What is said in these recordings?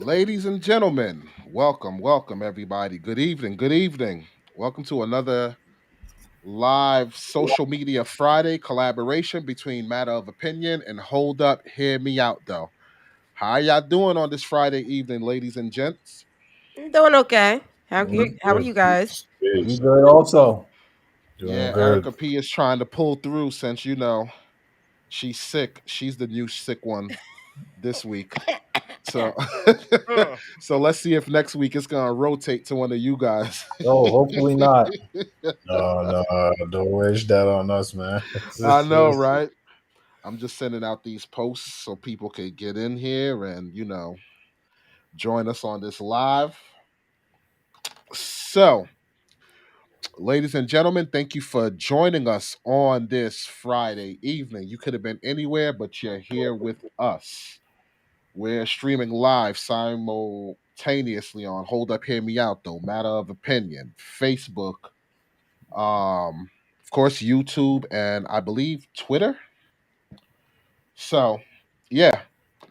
Ladies and gentlemen, welcome everybody. Good evening, good evening. Welcome to another live social media Friday collaboration between Matter of Opinion and Hold Up, Hear Me Out though. How y'all doing on this Friday evening, ladies and gents? I'm doing okay. Doing How are good. you guys? We Peace. good also. Doing Yeah, good. Erica P is trying to pull through since she's sick. She's the new sick one this week. So Mm. so let's see if next week it's gonna rotate to one of you guys. Oh, hopefully not. No, no, don't wish that on us, man. I know, right? I'm just sending out these posts so people can get in here and, join us on this live. So, ladies and gentlemen, thank you for joining us on this Friday evening. You could have been anywhere, but you're here with us. We're streaming live simultaneously on Hold Up, Hear Me Out, though, Matter of Opinion, Facebook, of course, YouTube, and I believe Twitter. So, yeah,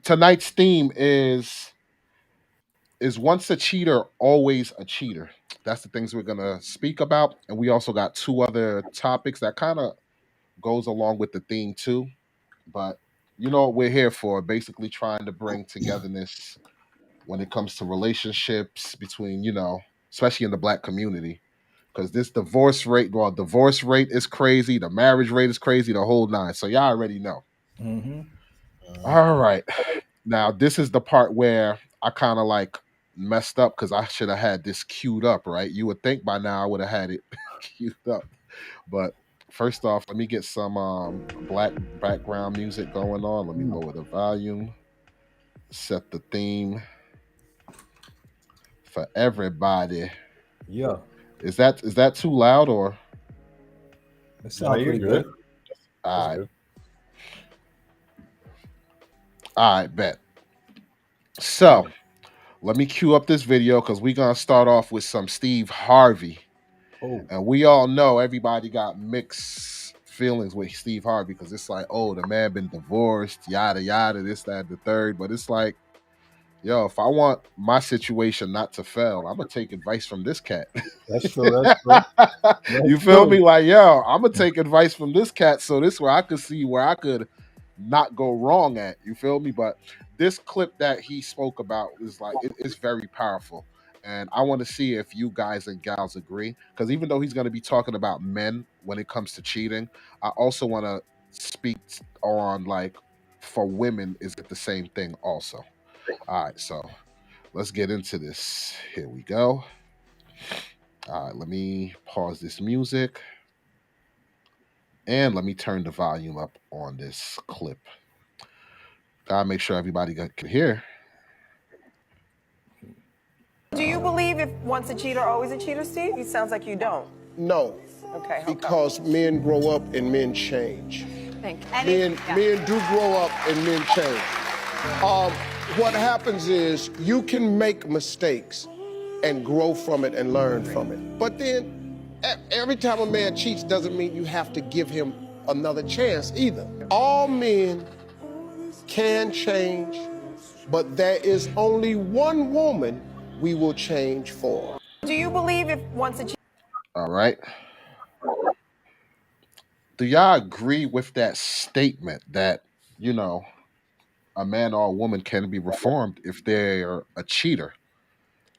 tonight's theme is once a cheater, always a cheater. That's the things we're gonna speak about, and we also got two other topics that kind of goes along with the theme too. But you know what we're here for? Basically, trying to bring togetherness when it comes to relationships between especially in the black community. Because this divorce rate is crazy, the marriage rate is crazy, the whole nine. So y'all already know. Hmm. All right. Now, this is the part where I kind of like messed up because I should have had this queued up, right? You would think by now I would have had it queued up. But first off, let me get some black background music going on. Let me lower the volume, set the theme for everybody. Yeah, Is that too loud or it No, sounds you're pretty good. good. That's all right? good. All right, bet. So let me cue up this video because we're gonna start off with some Steve Harvey. Oh, And we all know everybody got mixed feelings with Steve Harvey because it's like, oh, the man been divorced, yada yada, this, that, the third. But it's like, yo, if I want my situation not to fail, I'm gonna take advice from this cat. that's true. That's true. You That's feel me? true. Like, yo, I'm gonna take advice from this cat so this way I could see where I could not go wrong at. You feel me? But this clip that he spoke about is like it is very powerful. And I want to see if you guys and gals agree. Because even though he's going to be talking about men when it comes to cheating, I also want to speak on like for women, is it the same thing also? All right, so let's get into this. Here we go. All right, let me pause this music and let me turn the volume up on this clip. Gotta make sure everybody can hear. Do you believe if once a cheater, always a cheater, Steve? It sounds like you don't. No, Okay, how come? because men grow up and men change. Thank you. Men do grow up and men change. Um, what happens is you can make mistakes and grow from it and learn from it. But then every time a man cheats doesn't mean you have to give him another chance either. All men can change, but there is only one woman we will change for. Do you believe if once a cheater, All right. Do y'all agree with that statement that, you know, a man or a woman can be reformed if they're a cheater?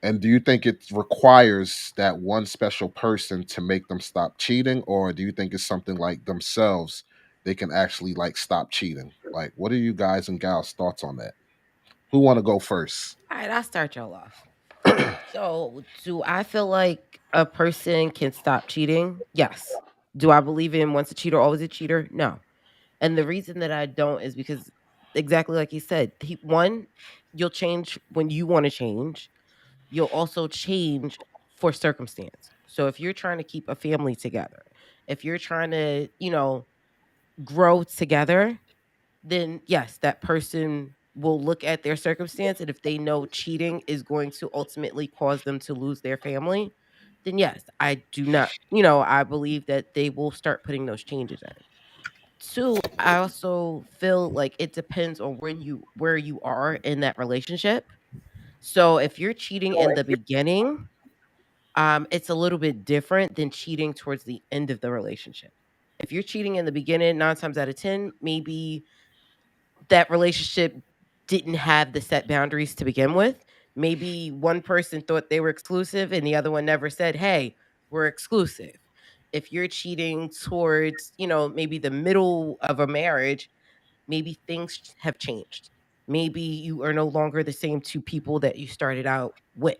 And do you think it requires that one special person to make them stop cheating? Or do you think it's something like themselves they can actually like stop cheating? Like, what are you guys and gals' thoughts on that? Who want to go first? All right, I'll start y'all off. So, do I feel like a person can stop cheating? Yes. Do I believe in once a cheater, always a cheater? No. And the reason that I don't is because exactly like he said, one, you'll change when you want to change. You'll also change for circumstance. So if you're trying to keep a family together, if you're trying to, grow together, then yes, that person will look at their circumstance. And if they know cheating is going to ultimately cause them to lose their family, then yes, I do not, I believe that they will start putting those changes in. Two, I also feel like it depends on where you are in that relationship. So if you're cheating in the beginning, it's a little bit different than cheating towards the end of the relationship. If you're cheating in the beginning, 9 times out of 10, maybe that relationship didn't have the set boundaries to begin with. Maybe one person thought they were exclusive and the other one never said, "Hey, we're exclusive." If you're cheating towards, maybe the middle of a marriage, maybe things have changed. Maybe you are no longer the same two people that you started out with.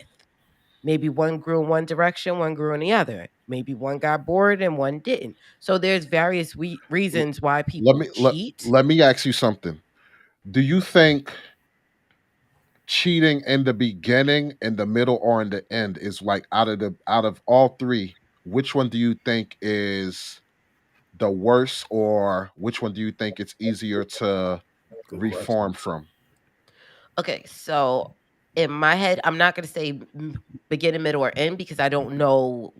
Maybe one grew in one direction, one grew in the other. Maybe one got bored and one didn't. So there's various reasons why Let people me let, cheat. let me ask you something. Do you think cheating in the beginning, in the middle, or in the end is like out of all three, which one do you think is the worst, or which one do you think it's easier to Good reform question. from? Okay, so in my head, I'm not going to say beginning, middle, or end because I don't know.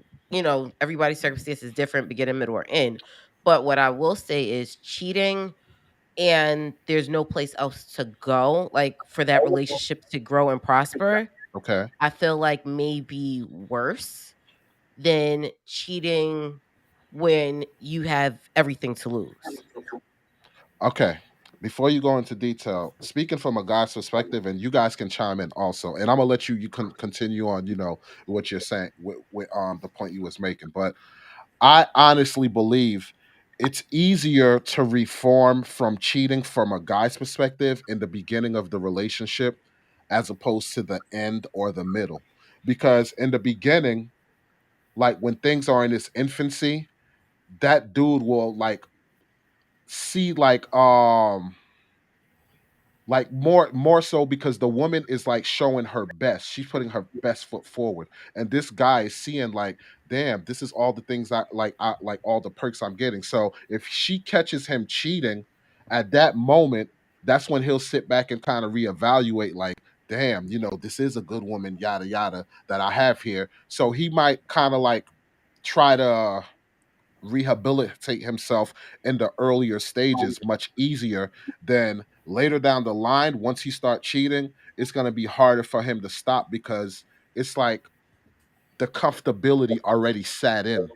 Everybody's circumstance is different, beginning, middle, or end. But what I will say is cheating and there's no place else to go, like for that relationship to grow and prosper. Okay. I feel like maybe worse than cheating when you have everything to lose. Okay. Before you go into detail, speaking from a guy's perspective, and you guys can chime in also, and I'm gonna let you can continue on, what you're saying with the point you was making. But I honestly believe it's easier to reform from cheating from a guy's perspective in the beginning of the relationship as opposed to the end or the middle. Because in the beginning, like when things are in its infancy, that dude will like see like more so because the woman is like showing her best, she's putting her best foot forward, and this guy is seeing like, damn, this is all the things I like, all the perks I'm getting. So if she catches him cheating at that moment, that's when he'll sit back and kind of reevaluate, like, damn, this is a good woman, yada yada, that I have here. So he might kind of like try to rehabilitate himself in the earlier stages much easier than later down the line. Once he start cheating, it's going to be harder for him to stop because it's like the comfortability already sat in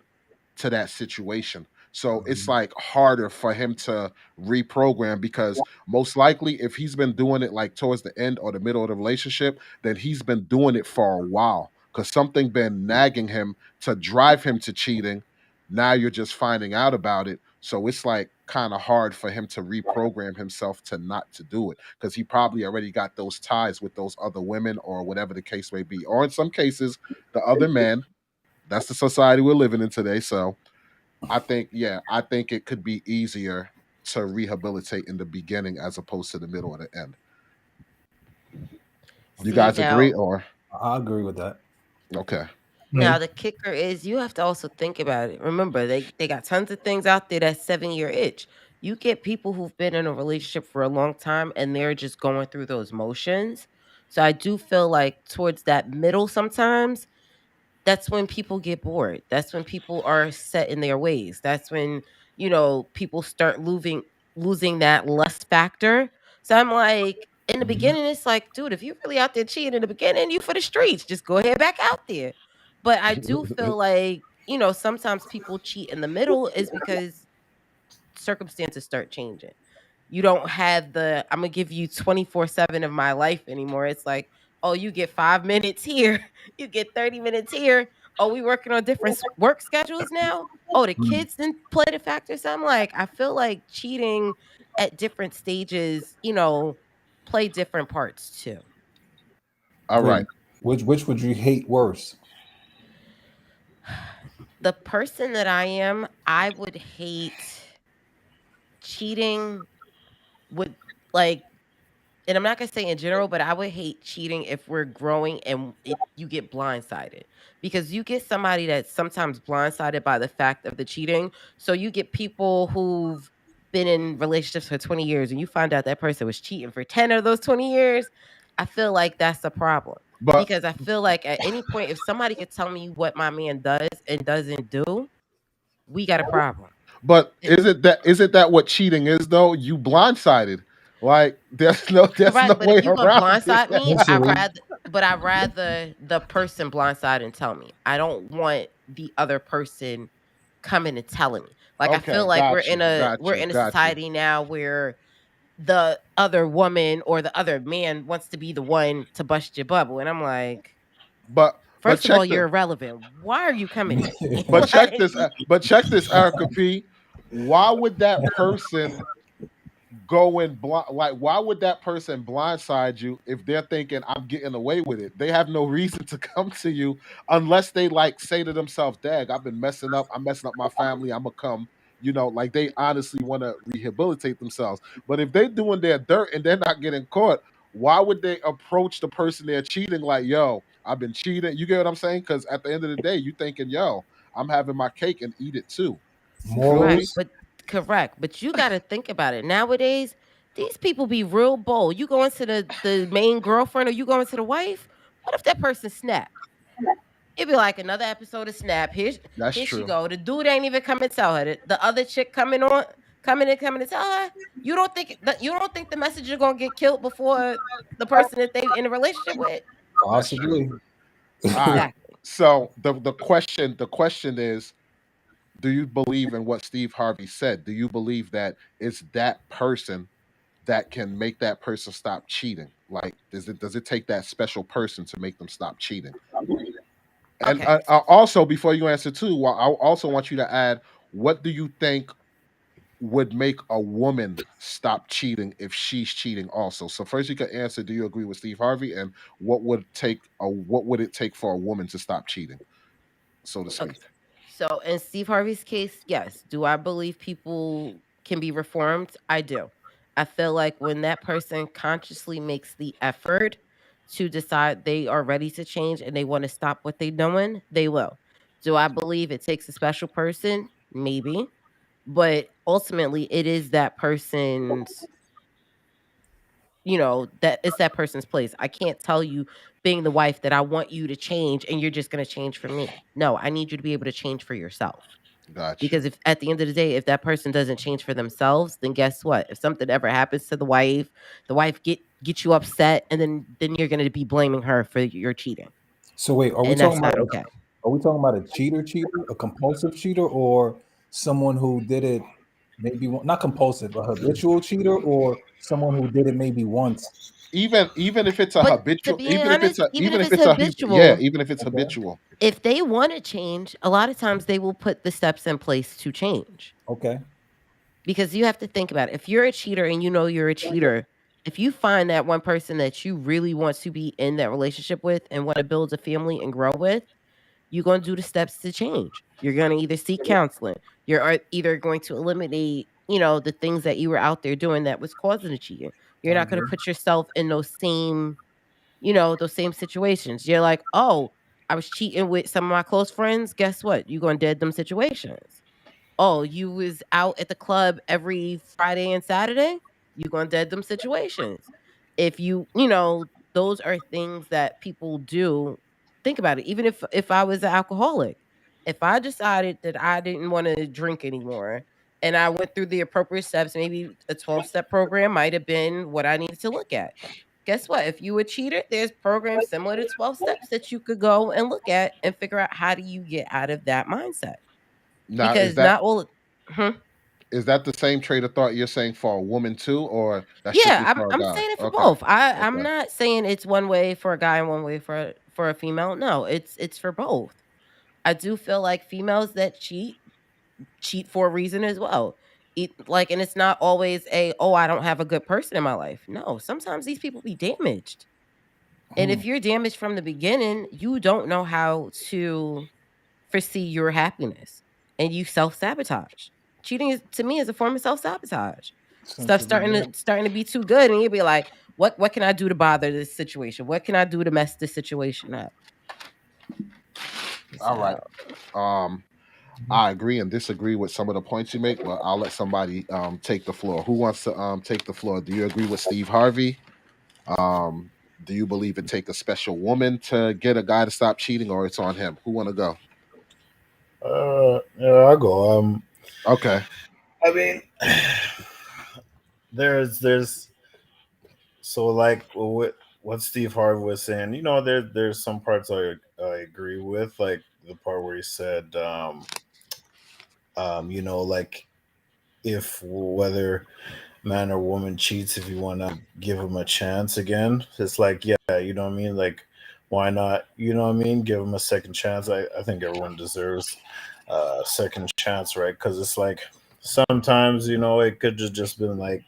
to that situation. So it's Mhm. like harder for him to reprogram because most likely if he's been doing it like towards the end or the middle of the relationship, then he's been doing it for a while because something been nagging him to drive him to cheating. Now you're just finding out about it. So it's like kind of hard for him to reprogram himself to not to do it because he probably already got those ties with those other women or whatever the case may be. Or in some cases, the other men. That's the society we're living in today. So I think it could be easier to rehabilitate in the beginning as opposed to the middle or the end. You See, guys agree now or I agree with that. okay? now the kicker is you have to also think about it. Remember, they got tons of things out there that 7-year itch. You get people who've been in a relationship for a long time and they're just going through those motions. So I do feel like towards that middle sometimes that's when people get bored. That's when people are set in their ways. That's when, people start losing that lust factor. So I'm like, in the Mhm. beginning, it's like, dude, if you're really out there cheating in the beginning, you for the streets. Just go ahead back out there. But I do feel like, sometimes people cheat in the middle is because circumstances start changing. You don't have the I'm gonna give you 24/7 of my life anymore. It's like, oh, you get 5 minutes here, you get 30 minutes here. Oh, we working on different work schedules now. Oh, the Mm. kids didn't play the factor. So I'm like, I feel like cheating at different stages, play different parts too. All Wait, right. which would you hate worse? The person that I am, I would hate cheating with like and I'm not gonna say in general, but I would hate cheating if we're growing and you get blindsided because you get somebody that's sometimes blindsided by the fact of the cheating. So you get people who've been in relationships for 20 years and you find out that person was cheating for 10 of those 20 years. I feel like that's a problem But because I feel like at any point, if somebody could tell me what my man does and doesn't do, we got a problem. but It- isn't that what cheating is though? You blindsided. Like there's no Right, but way if you gonna around it. blindside me, Initially, I'd rather the person blindside and tell me. I don't want the other person coming and telling me. Like I feel Okay, like got you, got we're you, in a got you. society now where the other woman or the other man wants to be the one to bust your bubble, and I'm like, But first of all, check you're the irrelevant. Why are you coming to me? but check Like, this but check this, Erica P. Why would that person go and like why would that person blindside you if they're thinking I'm getting away with it? They have no reason to come to you unless they like say to themselves, dag, I've been messing up, I'm messing up my family, I'm gonna come, like they honestly want to rehabilitate themselves. But if they're doing their dirt and they're not getting caught, why would they approach the person they're cheating like, yo, I've been cheating? You get what I'm saying? Because at the end of the day, you thinking, yo, I'm having my cake and eat it too. You feel right, me? morals. but correct. But you got to think about it. Nowadays, these people be real bold. You go into the main girlfriend or you go into the wife. What if that person snap? It'd be like another episode of Snap. That's Here she true. go. The dude ain't even come and tell her. The other chick coming to tell her. You don't think the messenger gonna get killed before the person that they in a relationship with? That's true. Possibly. All right. Exactly. So the question is, do you believe in what Steve Harvey said? Do you believe that it's that person that can make that person stop cheating? Like, does it take that special person to make them stop cheating? And Okay. also, before you answer too, I also want you to add, what do you think would make a woman stop cheating if she's cheating also? So first you can answer, do you agree with Steve Harvey? And what would it take for a woman to stop cheating, so to Okay. speak? So in Steve Harvey's case, yes. Do I believe people can be reformed? I do. I feel like when that person consciously makes the effort to decide they are ready to change and they want to stop what they're doing, they will. Do I believe it takes a special person? Maybe. But ultimately, it is that person's, that it's that person's place. I can't tell you being the wife that I want you to change and you're just going to change for me. No, I need you to be able to change for yourself. Got you. Because if at the end of the day, if that person doesn't change for themselves, then guess what? If something ever happens to the wife get you upset, and then you're going to be blaming her for your cheating, So wait, and that's not okay. are we talking about a cheater, a compulsive cheater, or someone who did it not compulsive, a habitual cheater, or someone who did it maybe once? Even if it's a But to habitual, be honest, even if it's yeah, habitual, even if it's Okay. habitual. if they want to change, a lot of times they will put the steps in place to change. Okay. Because you have to think about it. If you're a cheater and you know you're a cheater, if you find that one person that you really want to be in that relationship with and want to build a family and grow with, you're going to do the steps to change. You're going to either seek counseling. You're either going to eliminate, the things that you were out there doing that was causing the cheating. You're I not going to agree. put yourself in those same situations. You're like, oh, I was cheating with some of my close friends. Guess what? You're going to dead them situations. Oh, you was out at the club every Friday and Saturday, you gonna dead them situations. If those are things that people do. Think about it. Even if I was an alcoholic, if I decided that I didn't want to drink anymore and I went through the appropriate steps, maybe a 12-step program might have been what I needed to look at. Guess what? If you a cheater, there's programs similar to 12 steps that you could go and look at and figure out how do you get out of that mindset. Now, is Because that not all. Hmm? is that the same trade of thought you're saying for a woman too, or that's Yeah, strictly I'm for a I'm guy? saying it for Okay, both. I'm okay. not saying it's one way for a guy and one way for a female. No, it's for both. I do feel like females that cheat for a reason as well. And it's not always I don't have a good person in my life. No, sometimes these people be damaged. And Hmm. if you're damaged from the beginning, you don't know how to foresee your happiness and you self-sabotage. Cheating is to me is a form of self-sabotage. Since Stuff the starting beginning. to starting to be too good and you'll be like, what can I do to bother this situation? What can I do to mess this situation up? All right. So Um, I agree and disagree with some of the points you make, but I'll let somebody take the floor. Who wants to take the floor? Do you agree with Steve Harvey? Um, do you believe it take a special woman to get a guy to stop cheating, or it's on him? Who want to go? Yeah, I go. Okay. I mean, there's So like what Steve Harvey was saying, there's some parts I agree with, like the part where he said, like if whether man or woman cheats, if you want to give him a chance again, it's like, yeah, you know what I mean, like why not, you know what I mean, give him a second chance. I think everyone deserves a second chance, right? Because it's like sometimes it could just been like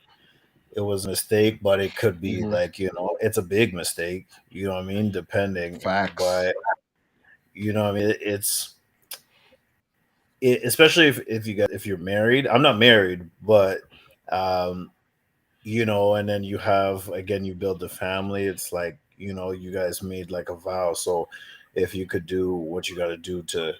it was a mistake, but it could be Hmm. like it's a big mistake, you know what I mean, depending. Facts. But I mean, especially if you're married. I'm not married, but um and then you have, again, you build a family. It's like, you guys made like a vow. So if you could do what you got to do to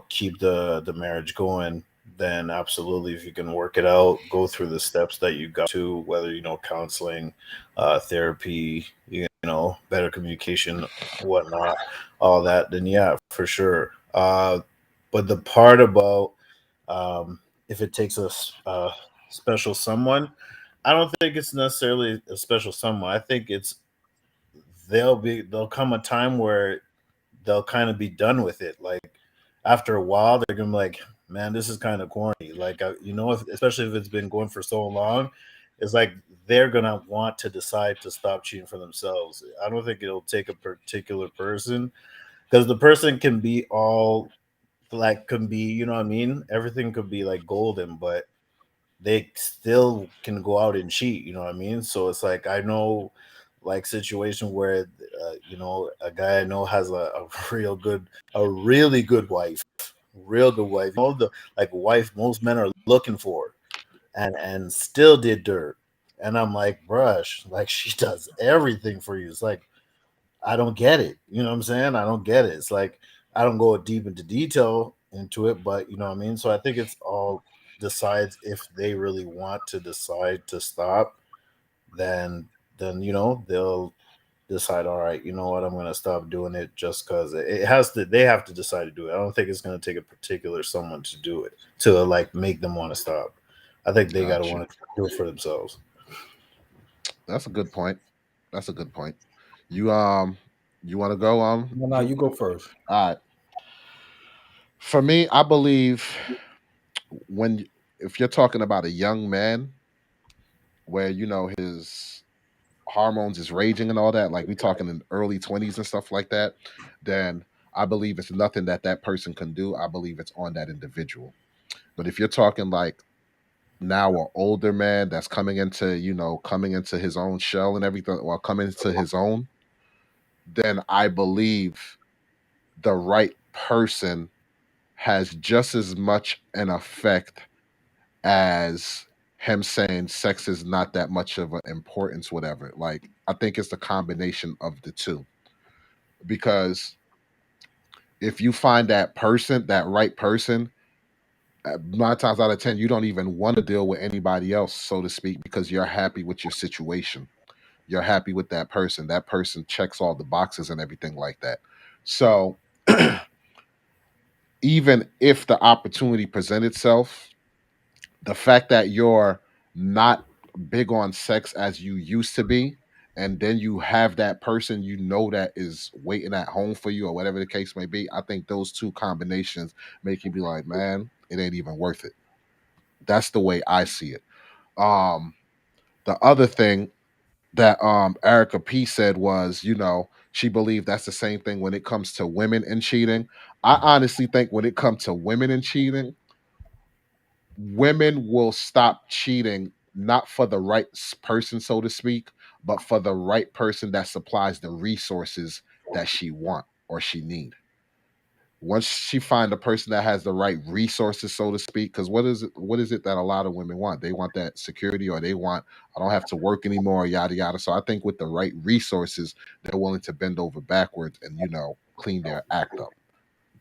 keep the marriage going, then absolutely, if you can work it out, go through the steps that you got to, whether counseling, therapy, better communication, whatnot, all that, then yeah, for sure. But the part about, if it takes a special someone, I don't think it's necessarily a special someone. I think it's there'll come a time where they'll kind of be done with it. Like after a while, they're gonna be like, "Man, this is kind of corny." Like, especially if it's been going for so long, it's like they're gonna want to decide to stop cheating for themselves. I don't think it'll take a particular person, because the person can be all like, can be, you know what I mean. Everything could be like golden, but they still can go out and cheat, you know what I mean? So it's like, I know like situation where a guy I know has a really good wife, real good wife, the like wife most men are looking for, and still did dirt. And I'm like, brush, like she does everything for you. It's like, I don't get it. You know what I'm saying? I don't get it. It's like, I don't go deep into detail into it, but you know what I mean? So I think it's all decides if they really want to decide to stop, then they'll decide, all right, you know what, I'm gonna stop doing it, just because it has to, they have to decide to do it. I don't think it's gonna take a particular someone to do it, to like make them want to stop. I think they gotta Gotcha. want to do it for themselves. That's a good point. That's a good point. You you want to go No, you go first. all right. For me, I believe when if you're talking about a young man where his hormones is raging and all that, like we talking in early 20s and stuff like that, then I believe it's nothing that that person can do. I believe it's on that individual. But if you're talking like now an older man that's coming into his own shell and everything, or coming into his own, then I believe the right person has just as much an effect as him saying sex is not that much of an importance, whatever. Like, I think it's the combination of the two. Because if you find that person, that right person, 9 times out of 10, you don't even want to deal with anybody else, so to speak, because you're happy with your situation. You're happy with that person. That person checks all the boxes and everything like that. So, even if the opportunity present itself, the fact that you're not big on sex as you used to be, and then you have that person that is waiting at home for you or whatever the case may be, I think those two combinations make you be like, man, it ain't even worth it. That's the way I see it. um the other thing that Erica P said was, she believed that's the same thing when it comes to women and cheating. I honestly think when it comes to women and cheating, women will stop cheating not for the right person, so to speak, but for the right person that supplies the resources that she want or she need. Once she find a person that has the right resources, so to speak, because what is it that a lot of women want? They want that security, or they want, I don't have to work anymore, yada yada. So I think with the right resources, they're willing to bend over backwards and clean their act up.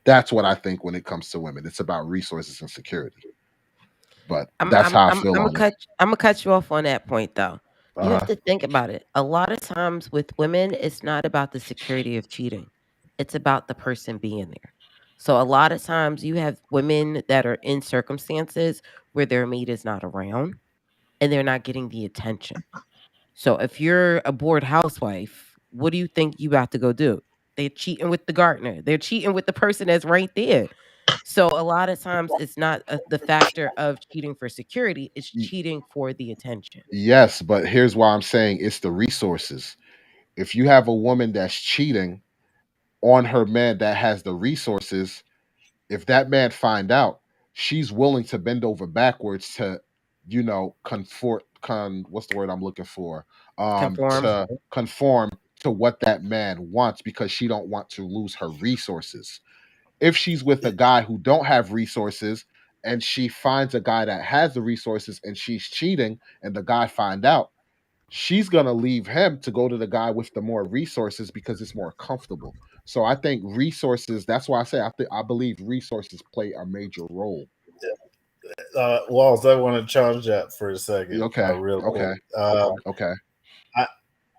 That's what I think when it comes to women. It's about resources and security. But I'm that's I'm how I I'm feel I'm gonna on it. cut you off on that point though. You have Uh-huh. to think about it. A lot of times with women, it's not about the security of cheating. It's about the person being there. So a lot of times you have women that are in circumstances where their mate is not around and they're not getting the attention. So if you're a bored housewife, what do you think you about to go do? They're cheating with the gardener. They're cheating with the person that's right there. So a lot of times it's not the factor of cheating for security, it's Y- cheating for the attention. Yes, but here's why I'm saying it's the resources. If you have a woman that's cheating on her man that has the resources, if that man find out, she's willing to bend over backwards to, what's the word I'm looking for? Conform. To conform to what that man wants because she don't want to lose her resources. If she's with a guy who don't have resources and she finds a guy that has the resources and she's cheating and the guy find out, she's gonna leave him to go to the guy with the more resources because it's more comfortable. So I think resources. That's why I say I believe resources play a major role. Walls, I want to challenge that for a second, Okay. real Okay. quick. Okay.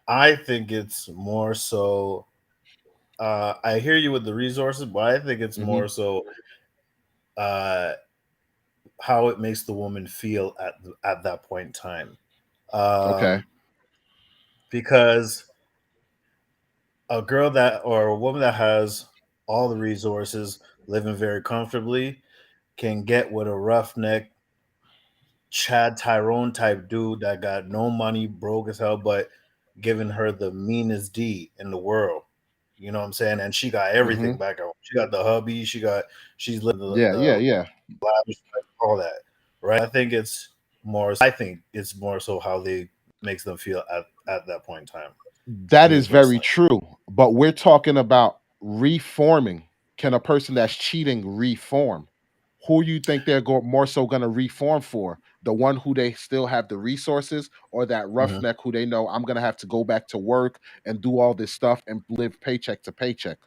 I think it's more so. I hear you with the resources, but I think it's Mhm. more so how it makes the woman feel at that point in time. Okay. Because a girl that or a woman that has all the resources, living very comfortably, can get with a roughneck Chad Tyrone type dude that got no money, broke as hell, but giving her the meanest D in the world. You know what I'm saying? And she got everything Mhm. back home. She got the hubby. She's living Yeah. Yeah. the Yeah. lavish life, all that, right? I think it's more. I think it's more so how they makes them feel at that point in time. That Me is very personally, true. But we're talking about reforming. Can a person that's cheating reform? Who you think they're more so going to reform for? The one who they still have the resources, or that Mhm. roughneck who they know I'm going to have to go back to work and do all this stuff and live paycheck to paycheck?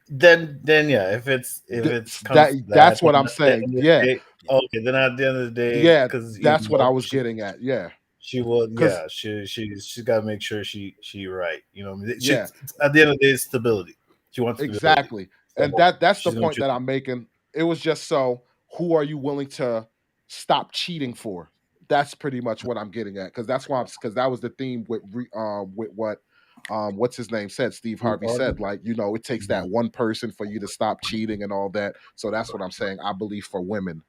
Then yeah, if it's comes to that, That's what I'm then at the saying. end of Yeah, the day, okay, then at the end of the day, yeah, because that's what I was getting at. Yeah, she will, because yeah, she's got to make sure she right. You know, yeah, at the end of the day, it's stability. She wants stability, exactly. And so that's the she's gonna point choose. that I'm making. It was just so who are you willing to stop cheating for? That's pretty much what I'm getting at because that's why because that was the theme with what what's his name said, Steve Steve Harvey Harvey. said, like, it takes Mhm. that one person for you to stop cheating and all that. So that's what I'm saying. I believe for women,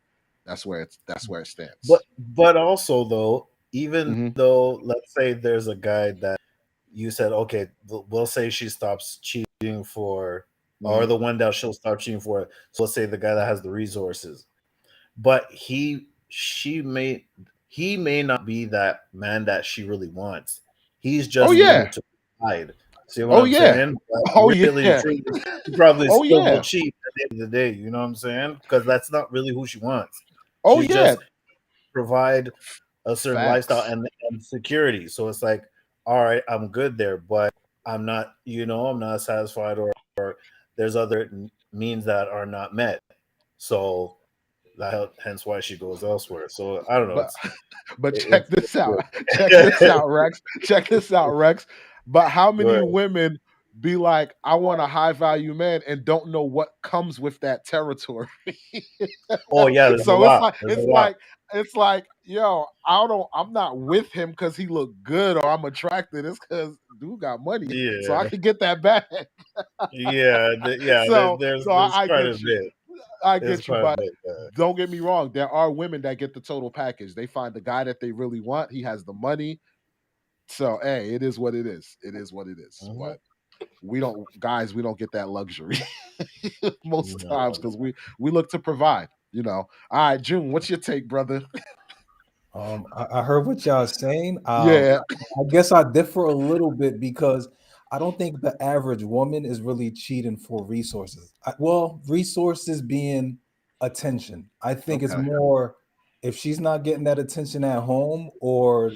that's where it stands. But also though, even Hmm. though let's say there's a guy that you said, okay, we'll say she stops cheating for, or Hmm. the one that she'll stop cheating for. So let's say the guy that has the resources, but he may not be that man that she really wants. He's Oh just yeah. looking to provide. See what Oh I'm yeah. saying? Oh But really, yeah. truly, he probably Oh still will yeah. cheat at the end of the day. You know what I'm saying? Because that's not really who she wants. Oh She's yeah. just provide a certain lifestyle Facts. and security. So it's like, all right, I'm good there, but I'm not satisfied, or there's other means that are not met. So hence why she goes elsewhere. So I don't know. But but check It's this out. Check this good. out, Rex. Check this out, Rex. But how many Good. women be like, I want a high value man and don't know what comes with that territory? Oh yeah, there's a So it's lot. like There's a it's lot. like yo, I'm not with him because he look good or I'm attracted. It's because dude got money. So I Yeah, can get that back. yeah. So There's I quite a get you. bit. I There's get you, quite a but bit. don't get me wrong. There are women that get the total package. They find the guy that they really want. He has the money. So hey, it is what it is. It is what it is. Mhm. But we don't get that luxury most No, times because we look to provide. All right, June, what's your take, brother? I heard what y'all saying. Yeah. I guess I differ a little bit because I don't think the average woman is really cheating for resources. Well, resources being attention. I think it's Okay. more if she's not getting that attention at home, or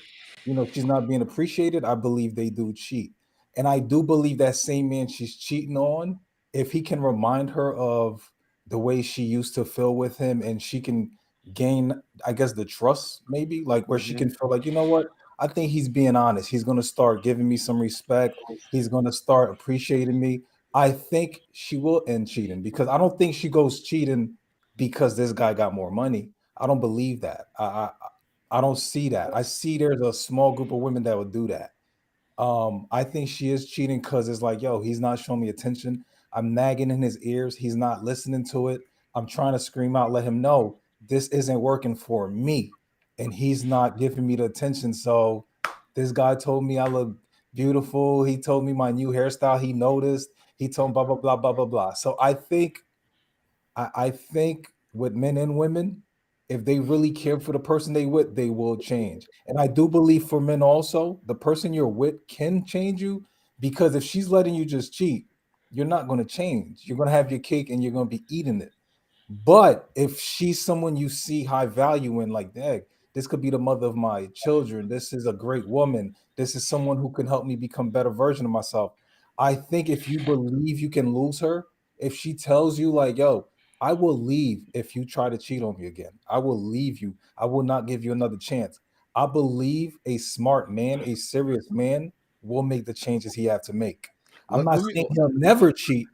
she's not being appreciated. I believe they do cheat, and I do believe that same man she's cheating on, if he can remind her of the way she used to feel with him, and she can gain, I guess, the trust, maybe, like where she Hmm. can feel like, you know what, I think he's being honest. He's going to start giving me some respect. He's going to start appreciating me. I think she will end cheating, because I don't think she goes cheating because this guy got more money. I don't believe that. I don't see that. I see there's a small group of women that would do that. I think she is cheating because it's like, yo, he's not showing me attention. I'm nagging in his ears. He's not listening to it. I'm trying to scream out, let him know this isn't working for me. And he's not giving me the attention. So this guy told me I look beautiful. He told me my new hairstyle. He noticed. He told me blah, blah, blah, blah, blah, blah. So I think with men and women, if they really care for the person they with, they will change. And I do believe for men also, the person you're with can change you, because if she's letting you just cheat, you're not going to change. You're going to have your cake and you're going to be eating it. But if she's someone you see high value in, like, dang, this could be the mother of my children. This is a great woman. This is someone who can help me become a better version of myself. I think if you believe you can lose her, if she tells you like, yo, I will leave if you try to cheat on me again. I will leave you. I will not give you another chance. I believe a smart man, a serious man, will make the changes he have to make. I'm not saying he'll never cheat,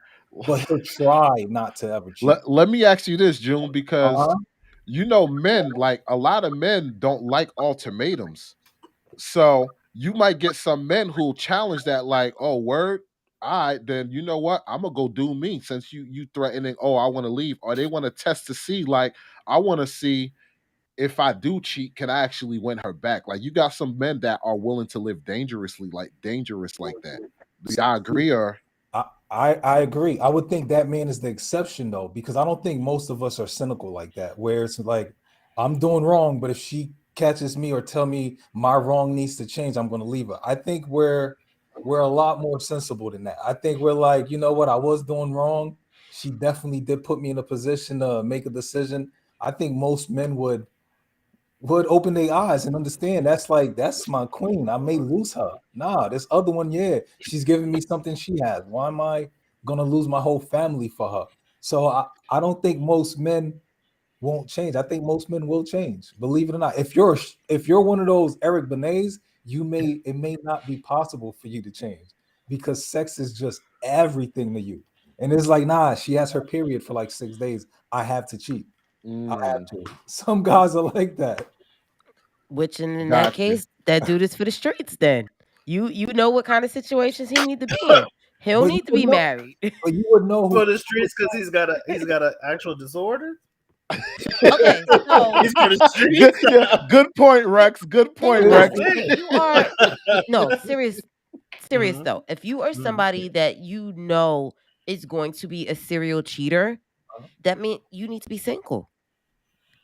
but he'll try not to ever cheat. Let me ask you this, June, because you know, men, like a lot of men don't like ultimatums. So you might get some men who'll challenge that, like, oh, word. All right, then you know what? I'm gonna go do me since you threatening, oh, I want to leave. Or they want to test to see, like, I want to see if I do cheat, can I actually win her back? Like, you got some men that are willing to live dangerous like that. Do y'all agree? Or I agree. I would think that man is the exception though, because I don't think most of us are cynical like that, where it's like, I'm doing wrong, but if she catches me or tell me my wrong needs to change, I'm going to leave her. I think we're a lot more sensible than that. I think we're like, you know what, I was doing wrong. She definitely did put me in a position to make a decision. I think most men would open their eyes and understand that's my queen. I may lose her. Nah, this other one, yeah, she's giving me something she has. Why am I gonna lose my whole family for her? So I don't think most men won't change. I think most men will change. Believe it or not. If you're one of those Eric Benets, it may not be possible for you to change, because sex is just everything to you. And it's like, nah, she has her period for like 6 days. I have to cheat. I have to. Some guys are like that. Which in that case, that dude is for the streets. Then you know what kind of situations he need to be in. He'll need to be married. But you would know for the streets because he's got an actual disorder. Okay, so he's for the streets. Good point, Rex. Good point, Rex. You are serious though. If you are somebody that you know is going to be a serial cheater, that means you need to be single.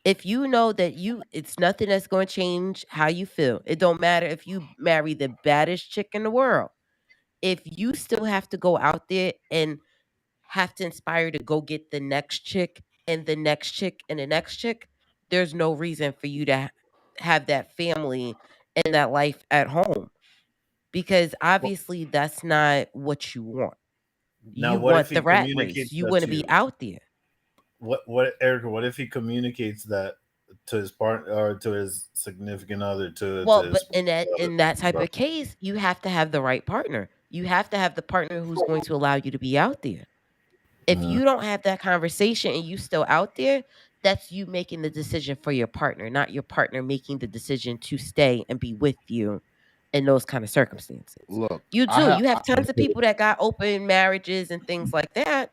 If you know that it's nothing that's going to change how you feel. It don't matter if you marry the baddest chick in the world. If you still have to go out there and have to inspire to go get the next chick and the next chick and the next chick, there's no reason for you to have that family and that life at home, because obviously that's not what you want. Now, you want the rat race. You want to be out there. What Erica? What if he communicates that to his partner or to his significant other? But in that type of case, you have to have the right partner. You have to have the partner who's going to allow you to be out there. If you don't have that conversation and you still out there, that's you making the decision for your partner, not your partner making the decision to stay and be with you in those kind of circumstances. Look, you have tons of people that got open marriages and things like that,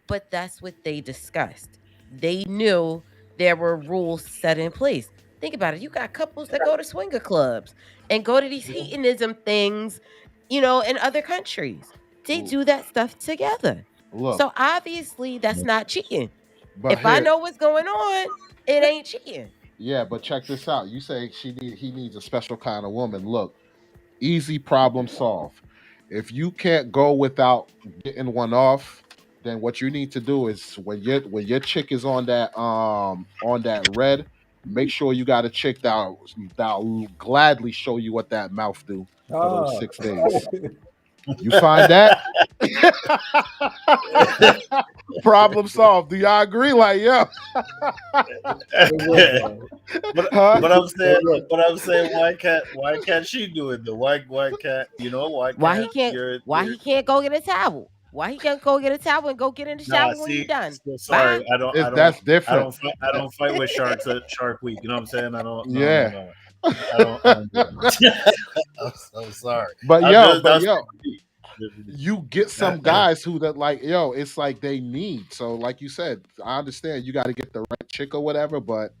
but that's what they discussed. They knew there were rules set in place. Think about it. You got couples that go to swinger clubs and go to these hedonism things, in other countries. They do that stuff together. Look, so obviously that's not cheating. But if I know what's going on, it ain't cheating. Yeah, but check this out. You say he needs a special kind of woman. Look, easy problem solved. If you can't go without getting one off, then what you need to do is when your chick is on that red, make sure you got a chick that'll gladly show you what that mouth do for those 6 days. You find that? Problem solved. Do y'all agree? Like, yeah. but I'm saying, why can't she do it though? Why can't he can't go get a towel? Why he can't go get a towel and go get in the Nah, shower when you're see, done? so sorry, Bye. That's different. I don't fight with sharks at Shark Week. You know what I'm saying? I don't. No, Yeah. no, no. I don't do that. I'm sorry. But That's you get some guys who that like, it's like they need. So like you said, I understand you got to get the right chick or whatever, but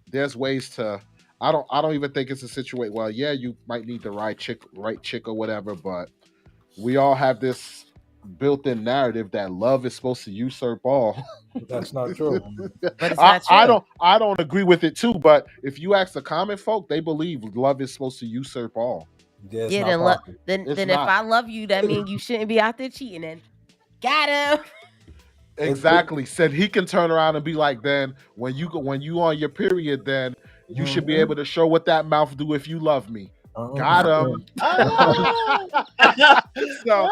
there's ways to. I don't even think it's a situation. Well, yeah, you might need the right chick or whatever, but we all have this built-in narrative that love is supposed to usurp all. That's not true. But it's not true. I don't agree with it too, but if you ask the common folk, they believe love is supposed to usurp all. Yeah, then It's if not. I love you, that means you shouldn't be out there cheating. And got him. Exactly. Said he can turn around and be like, then when you on your period, then you should be able to show what that mouth do if you love me. Got him. So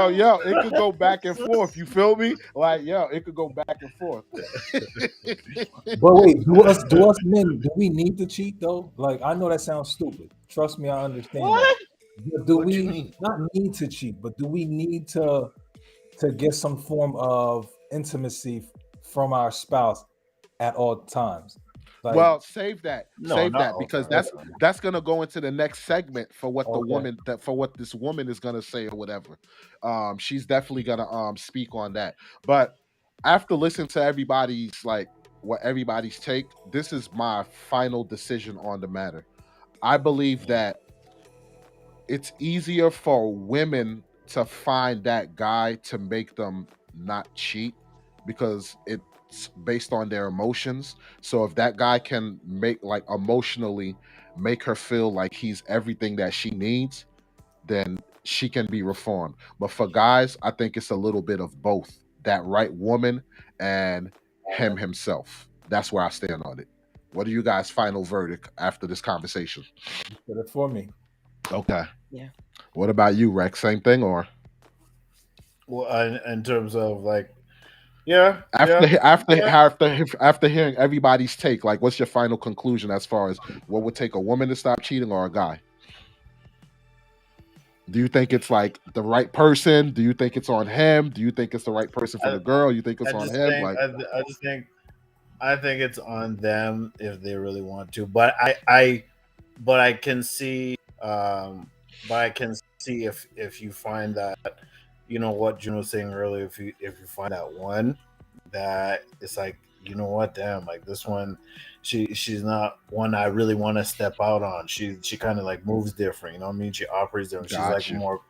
it could go back and forth. You feel me? Like it could go back and forth. But wait, do us men, do we need to cheat though? Like, I know that sounds stupid. Trust me, I understand. What? But do What you we mean? not need to cheat, but do we need to get some form of intimacy from our spouse at all times? Like, Well, save that. No, Save not that all because the time. that's gonna go into the next segment for what Okay. what this woman is gonna say or whatever. She's definitely gonna speak on that. But after listening to everybody's what everybody's take, this is my final decision on the matter. I believe that it's easier for women to find that guy to make them not cheat because it's based on their emotions. So if that guy can emotionally make her feel like he's everything that she needs, then she can be reformed. But for guys, I think it's a little bit of both. That right woman and him himself. That's where I stand on it. What are you guys' final verdict after this conversation? put it for me. Okay. Yeah. What about you, Rex? Same thing or Well, in terms of like, yeah, after hearing everybody's take, like what's your final conclusion as far as what would take a woman to stop cheating or a guy? Do you think it's like the right person? Do you think it's on him? Do you think it's the right person for the girl? You think it's I on just him? think, Like, I think it's on them if they really want to. But I can see, if you find that, what June was saying earlier, if you find that one that it's like, you know what, damn, like this one, she's not one I really want to step out on. She kind of like moves different, you know what I mean? She operates different. She's like Got you. more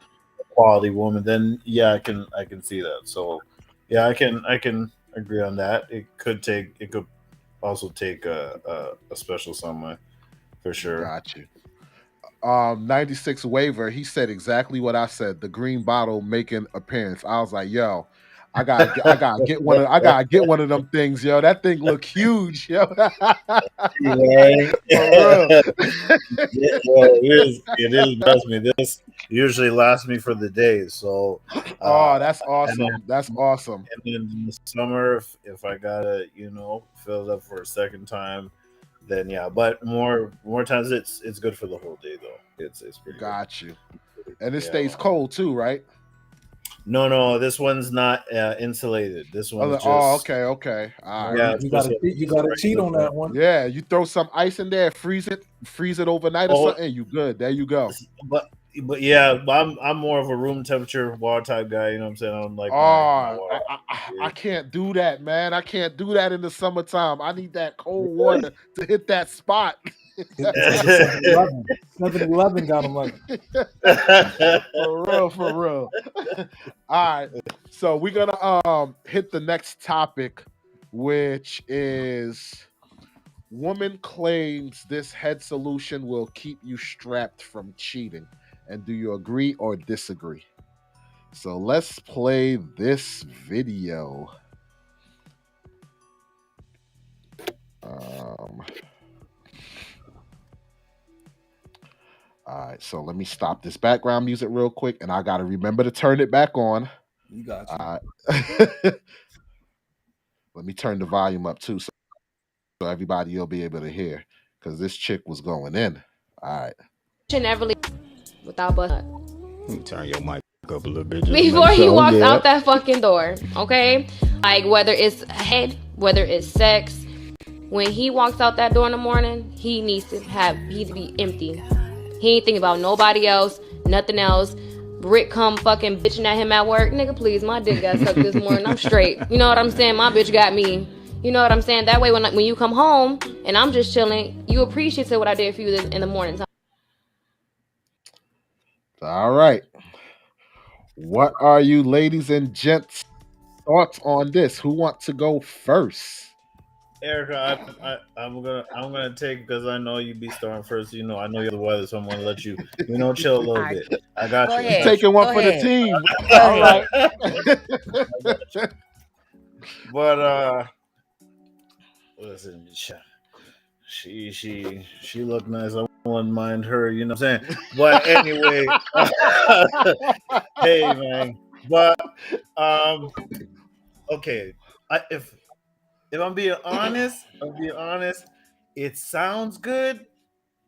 quality woman. Then yeah, I can see that. So yeah, I can agree on that. It could also take a special someone for sure. got you. 96 waiver, he said exactly what I said. The green bottle making appearance. I was like, yo, I gotta get one of them things, yo. That thing look huge, yo. Right? For real. It is. Trust me, this usually lasts me for the day. So, Oh, that's awesome. That's awesome. and then in the summer, if I gotta, fill it up for a second time, then yeah. But more times, it's good for the whole day though. It's pretty good. Got you. And it Yeah. stays cold too, right? No, this one's not insulated. This one's just. Okay. All right. Yeah, You gotta cheat on that one. Yeah, you throw some ice in there, freeze it overnight or Oh. something. You good? There you go. But yeah, I'm more of a room temperature water type guy. You know what I'm saying? I'm like, Oh, I can't do that, man. I can't do that in the summertime. I need that cold water to hit that spot. 7-Eleven got them like. For real. All right. So we're gonna hit the next topic, which is woman claims this head solution will keep you strapped from cheating. And do you agree or disagree? So let's play this video. All right, so let me stop this background music real quick, and I gotta remember to turn it back on. You got you. All right. Let me turn the volume up too, so everybody will be able to hear, because this chick was going in. All right. Should never leave without butt. Let me turn your mic up a little bit. Before he walks out that fucking door, okay? Like, whether it's head, whether it's sex, when he walks out that door in the morning, he needs to be empty. He ain't thinking about nobody else, nothing else. Rick come fucking bitching at him at work. Nigga, please, my dick got sucked this morning. I'm straight. You know what I'm saying? My bitch got me. You know what I'm saying? That way, when you come home and I'm just chilling, you appreciate what I did for you in the morning time. All right. What are you ladies and gents thoughts on this? Who wants to go first? Erica, I'm gonna take, because I know you be starting first. You know, I know you're the weather, so I'm gonna let you chill a little bit. I got Go you. ahead. Taking one Go for ahead. the team. Go All right. But listen, she looked nice. I wouldn't mind her. You know what I'm saying? But anyway, hey man. But okay. If I'm being honest, it sounds good.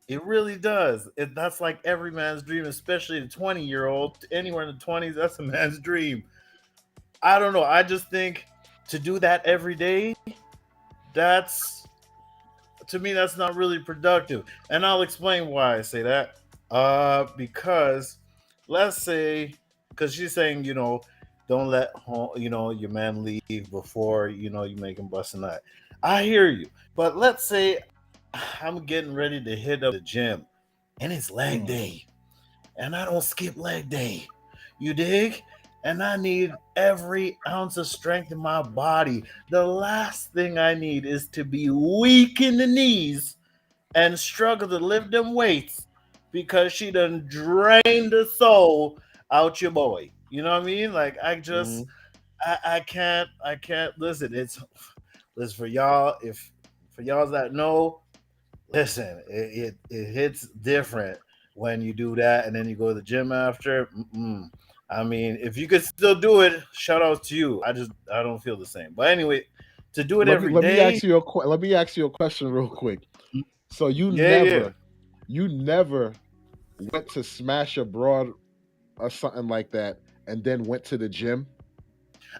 It really does. That's like every man's dream, especially the 20-year-old. Anywhere in the 20s, that's a man's dream. I don't know. I just think to do that every day, to me, that's not really productive. And I'll explain why I say that. Because let's say, because she's saying, don't let your man leave before you make him bust a nut. I hear you, but let's say I'm getting ready to hit up the gym, and it's leg day, and I don't skip leg day. You dig? And I need every ounce of strength in my body. The last thing I need is to be weak in the knees and struggle to lift them weights because she done drained the soul out your boy. You know what I mean? Like, I just, I can't listen. Listen, for y'all that know, listen, it hits different when you do that and then you go to the gym after. I mean, if you could still do it, shout out to you. I don't feel the same. But anyway, to do it every day. Let me ask you a question real quick. So you never went to smash abroad or something like that and then went to the gym?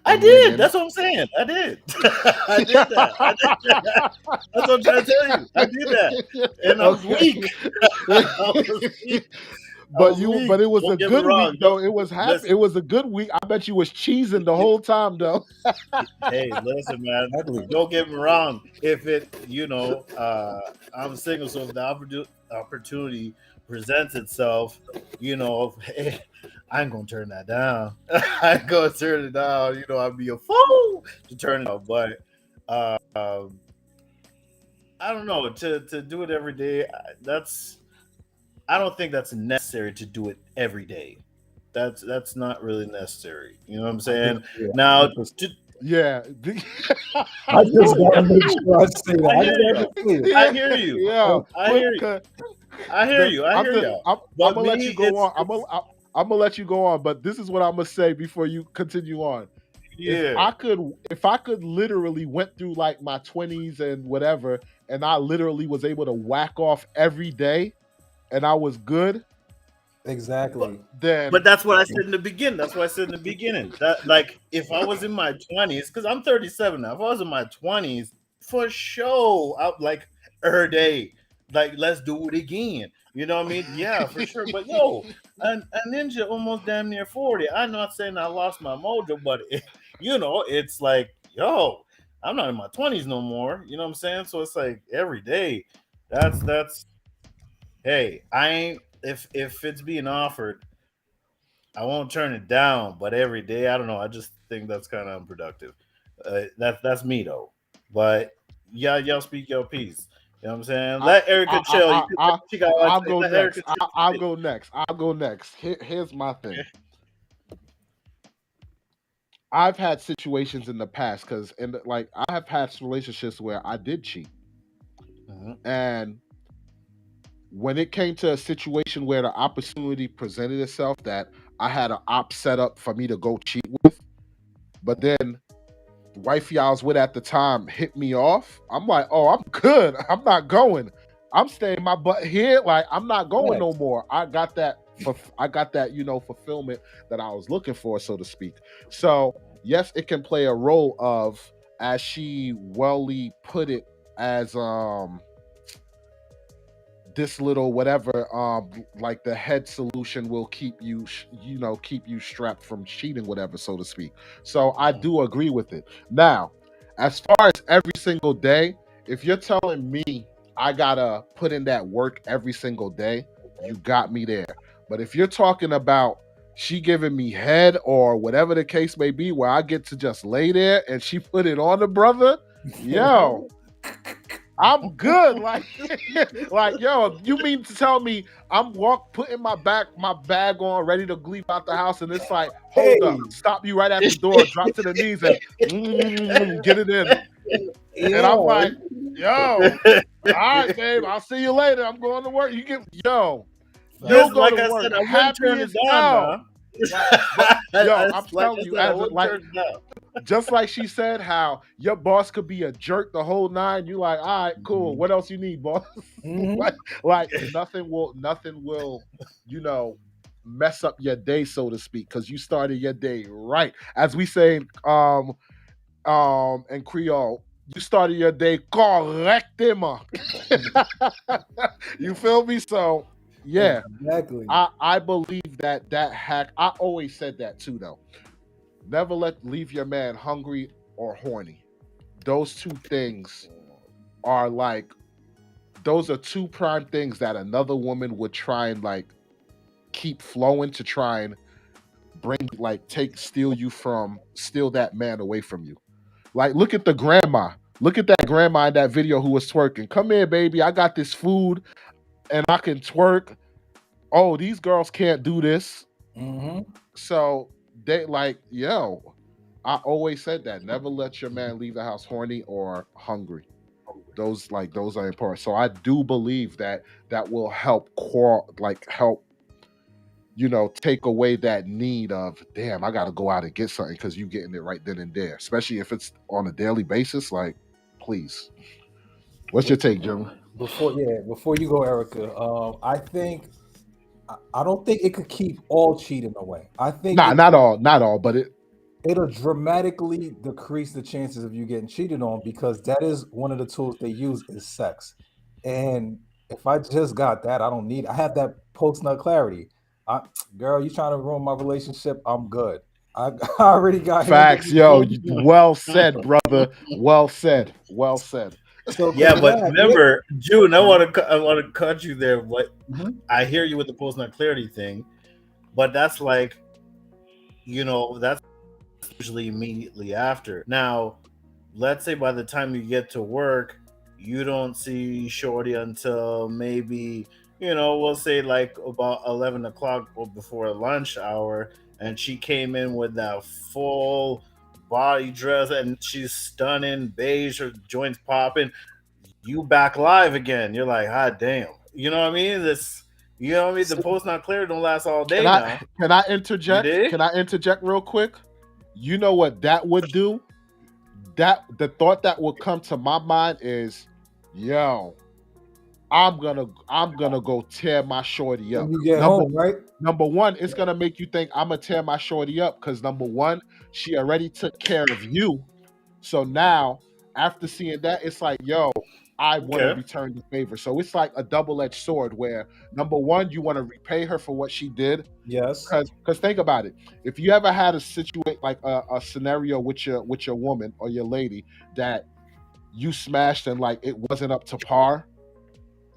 I did. That's what I'm saying. I did. I did that. That's what I'm trying to tell you. I did that. And I was weak. But it was a good week though. It was happy. It was a good week. I bet you was cheesing the whole time though. Hey, listen, man. Don't get me wrong. If I'm single, so if the opportunity presents itself, hey, I ain't gonna turn that down. I ain't gonna turn it down. I'd be a fool to turn it down. But I don't know. To do it every day, I don't think that's necessary to do it every day. That's not really necessary. You know what I'm saying? Now, yeah. I just gotta make sure I say that. I hear you. Yeah. I hear you. I'm gonna let you go on. I'm gonna let you go on, but this is what I'm gonna say before you continue on. Yeah. If I could literally went through like my 20s and whatever, and I literally was able to whack off every day, and I was good. Exactly. But that's what I said in the beginning. That, like, if I was in my 20s, because I'm 37 now. If I was in my 20s, for sure, like every day, like, let's do it again. You know what I mean? Yeah, for sure. But yo, a ninja almost damn near 40. I'm not saying I lost my mojo, but it's like, yo, I'm not in my 20s no more. You know what I'm saying? So it's like every day. That's hey, I ain't, if it's being offered, I won't turn it down. But every day, I don't know. I just think that's kind of unproductive. That's me though. But yeah, y'all speak your piece. You know what I'm saying? Let Erica chill. I'll go next. Here's my thing. I've had situations in the past because, I have had relationships where I did cheat, and when it came to a situation where the opportunity presented itself that I had an op set up for me to go cheat with, but then the wifey I was with at the time hit me off, I'm like, oh, I'm good. I'm not going. I'm staying my butt here. Like, I'm not going no more. I got that fulfillment that I was looking for, so to speak. So yes, it can play a role of, as she wellly put it, as this little whatever, like the head solution will keep you keep you strapped from cheating, whatever, so to speak. So I do agree with it. Now, as far as every single day, if you're telling me I gotta put in that work every single day, you got me there. But if you're talking about she giving me head or whatever the case may be, where I get to just lay there and she put it on the brother, yo, I'm good. Like, like, yo, you mean to tell me I'm putting my bag on, ready to leave out the house, and it's like, hold up, stop you right at the door, drop to the knees, and get it in. And I'm like, yo, all right, babe, I'll see you later. I'm going to work. You go like to I work. said, I wouldn't Happy turn as it down. Yo, I'm telling you, I wouldn't turn it down. just like she said, how your boss could be a jerk the whole nine. You like, all right, cool. What else you need, boss? like nothing will, mess up your day, so to speak, because you started your day right. As we say, in Creole, you started your day correctement. You feel me? So yeah, Exactly. I believe that hack. I always said that too, though. Never leave your man hungry or horny. Those two things are like, those are two prime things that another woman would try and like keep flowing to try and bring, like, steal that man away from you. Like, look at the grandma. Look at that grandma in that video who was twerking. Come here, baby. I got this food and I can twerk. Oh, these girls can't do this. So they like, yo, I always said that. Never let your man leave the house horny or hungry. Those are important. So I do believe that will help take away that need of, damn, I got to go out and get something, because you getting it right then and there. Especially if it's on a daily basis. Like, please. What's your take, Jim? Before you go, Erica, I don't think it could keep all cheating away. I think not all, but it'll dramatically decrease the chances of you getting cheated on, because that is one of the tools they use is sex. And if I just got that, I have that post-nut clarity. Girl, you trying to ruin my relationship? I'm good. I already got facts, yo. Well said, brother. Well said. So, yeah, but remember, June, I want to cut you there. But I hear you with the post-nut clarity thing, but that's like, that's usually immediately after. Now, let's say by the time you get to work, you don't see shorty until maybe, we'll say like about 11 o'clock or before lunch hour, and she came in with that full body dress and she's stunning, beige, her joints popping. You back live again. You're like, ah, damn. You know what I mean? The post-nut clarity don't last all day now. Can I interject? Can I interject real quick? You know what that would do? The thought that would come to my mind is, yo, I'm gonna go tear my shorty up. You get home, right? Number one, it's gonna make you think I'm gonna tear my shorty up, because number one, she already took care of you. So now, after seeing that, it's like, yo, I want to return the favor. So it's like a double-edged sword, where number one, you want to repay her for what she did. Yes. Because think about it. If you ever had a scenario with your woman or your lady that you smashed and like it wasn't up to par,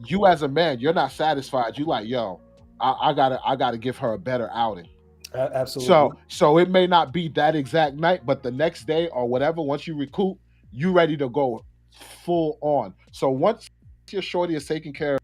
you as a man, you're not satisfied. You like, yo, I gotta give her a better outing. Absolutely. So it may not be that exact night, but the next day or whatever, once you recoup, you ready to go full on. So once your shorty is taken care of,